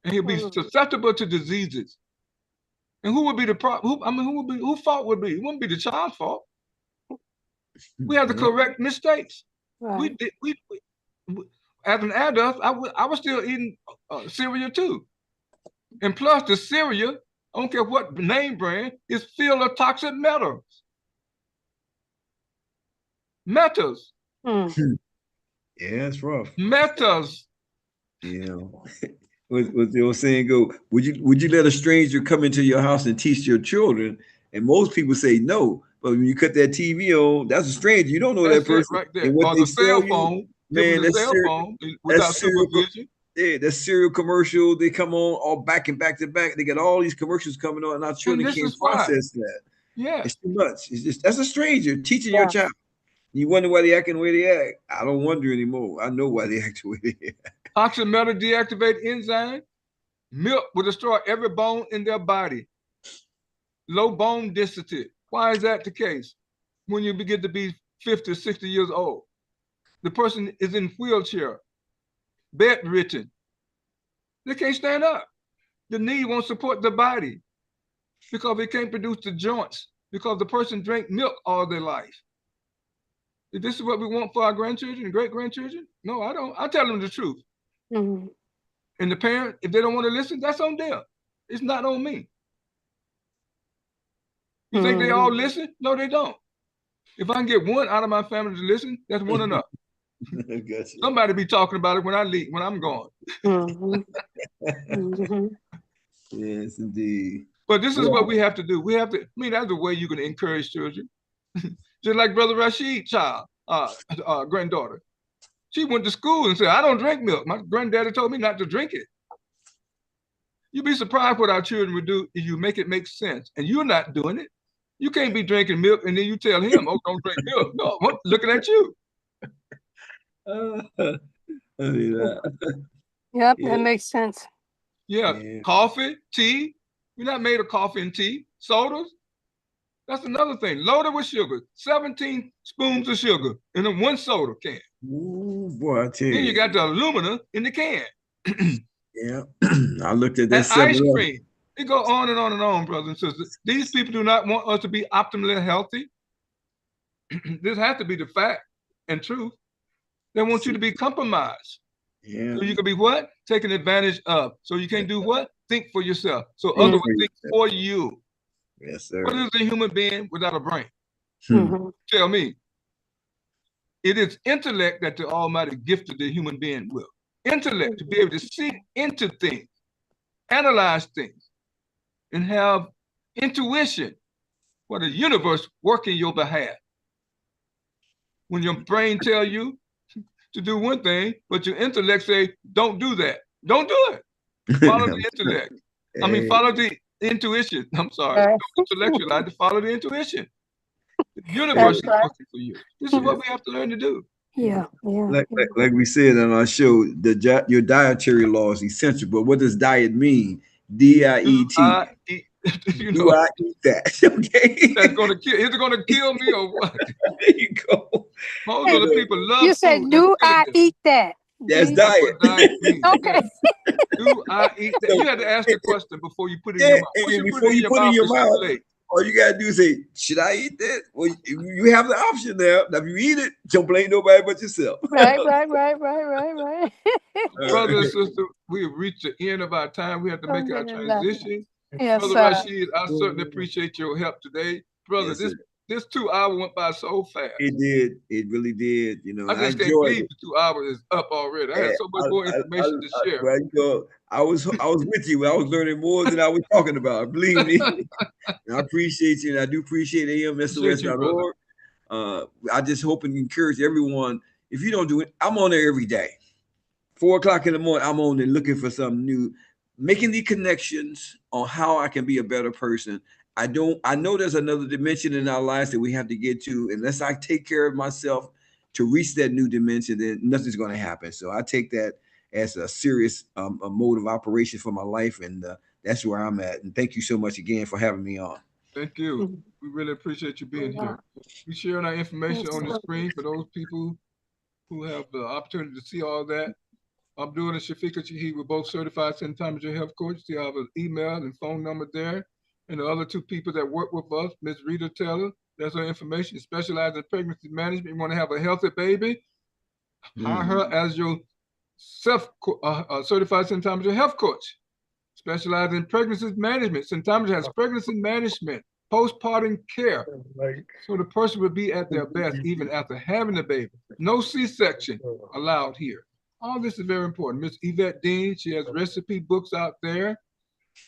And he'll be susceptible to diseases. And who would be the problem? Whose fault would be? It wouldn't be the child's fault. We have to correct mistakes. Right. We as an adult, I was still eating cereal too. And plus the cereal, I don't care what name brand, is filled with toxic metals. Metals. Yeah, it's rough. Metals. Yeah. what the old saying go? Would you let a stranger come into your house and teach your children? And most people say no. But when you cut that TV on, that's a stranger. You don't know that That's it person. right there. And what Or they the sell cell you, phone, give them man, the cell phone without that's serial. supervision. Yeah, that's serial commercial. They come on all back and back to back. They got all these commercials coming on, and our And children this can't is why. process that. Yes. It's too much. It's just that's a stranger teaching your Yeah. child. You wonder why they acting the way they act. I don't wonder anymore. I know why they act the way they act. Oxymetal deactivate enzyme. Milk will destroy every bone in their body. Low bone density. Why is that the case? When you begin to be 50, 60 years old, the person is in wheelchair, bedridden. They can't stand up. The knee won't support the body because they can't produce the joints because the person drank milk all their life. If this is what we want for our grandchildren and great-grandchildren? No, I don't. I tell them the truth. Mm-hmm. And the parent, if they don't want to listen, that's on them. It's not on me. You think they all listen? No, they don't. If I can get one out of my family to listen, that's one enough. Gotcha. Somebody be talking about it when I leave, when I'm gone. Yes, indeed. But this is what we have to do. We have to, I mean, that's the way you can encourage children. Just like Brother Rashid child, granddaughter. She went to school and said, I don't drink milk. My granddaddy told me not to drink it. You'd be surprised what our children would do if you make it make sense. And you're not doing it. You can't be drinking milk and then you tell him, oh, don't drink milk. No, I'm looking at you. Yep, that makes sense. Yeah, coffee, tea. We're not made of coffee and tea. Sodas. That's another thing. Loaded with sugar. 17 spoons of sugar in a one soda can. Ooh, boy, I tell you. Then you got the aluminum in the can. Yeah, I looked at that. And ice cream. It go on and on and on, brothers and sisters. These people do not want us to be optimally healthy. This has to be the fact and truth. They want you to be compromised. Yeah. So you can be what? Taken advantage of. So you can't do what? Think for yourself. So others will think for you. Yes, sir. What is a human being without a brain? Tell me. It is intellect that the Almighty gifted the human being with. Intellect to be able to see into things, analyze things, and have intuition for the universe work in your behalf. When your brain tell you to do one thing, but your intellect say, don't do that. Don't do it. Follow the intellect. I mean, follow the intuition. I'm sorry. Don't intellectualize to follow the intuition. The universe is working for you. This is what we have to learn to do. Yeah. Like we said on our show, your dietary law is essential. But what does diet mean? D-I-E-T. Do I eat that? Okay. That's gonna kill. Is it gonna kill me or what? There you go. Most of the people love you said, food. do I eat that? That's diet. What diet means. Okay. Do I eat that? You had to ask the question before you put it in your mouth. Once you before you put it in your mouth, late. all you gotta do is say, should I eat that? Well, you have the option there. Now, if you eat it, don't blame nobody but yourself. Right. Brothers and sisters, we have reached the end of our time. We have to make our transition. Yes, Brother Rashid, I certainly appreciate your help today. Brother, this 2 hours went by so fast. It did. It really did. You know, I just can't believe the 2 hours is up already. I had so much more information to share. Well, you know, I was with you. I was learning more than I was talking about. Believe me. I appreciate you, and I do appreciate AMSOS.org. I just hope and encourage everyone. If you don't do it, I'm on there every day. 4 o'clock in the morning, I'm on there looking for something new, making the connections on how I can be a better person. I know there's another dimension in our lives that we have to get to. Unless I take care of myself to reach that new dimension, then nothing's going to happen. So I take that as a serious a mode of operation for my life. And that's where I'm at. And thank you so much again for having me on. Thank you. We really appreciate you being here. We sharing our information on the screen for those people who have the opportunity to see all that. Abdul Shaheed, we're both certified symptometry health coaches. You have an email and phone number there. And the other 2 people that work with us, Ms. Rita Taylor, that's her information, specializes in pregnancy management. You want to have a healthy baby, hire her as your certified symptometry health coach. Specializes in pregnancy management. Symptometry has pregnancy management, postpartum care. So the person will be at their best even after having the baby. No C-section allowed here. All this is very important. Miss Yvette Dean, she has recipe books out there.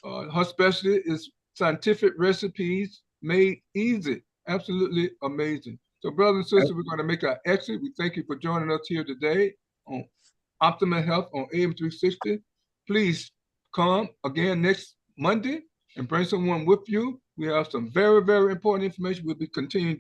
Her specialty is scientific recipes made easy. Absolutely amazing. So, brothers and sisters, we're going to make our exit. We thank you for joining us here today on Optimal Health on AM 360. Please come again next Monday and bring someone with you. We have some very, very important information we'll be continuing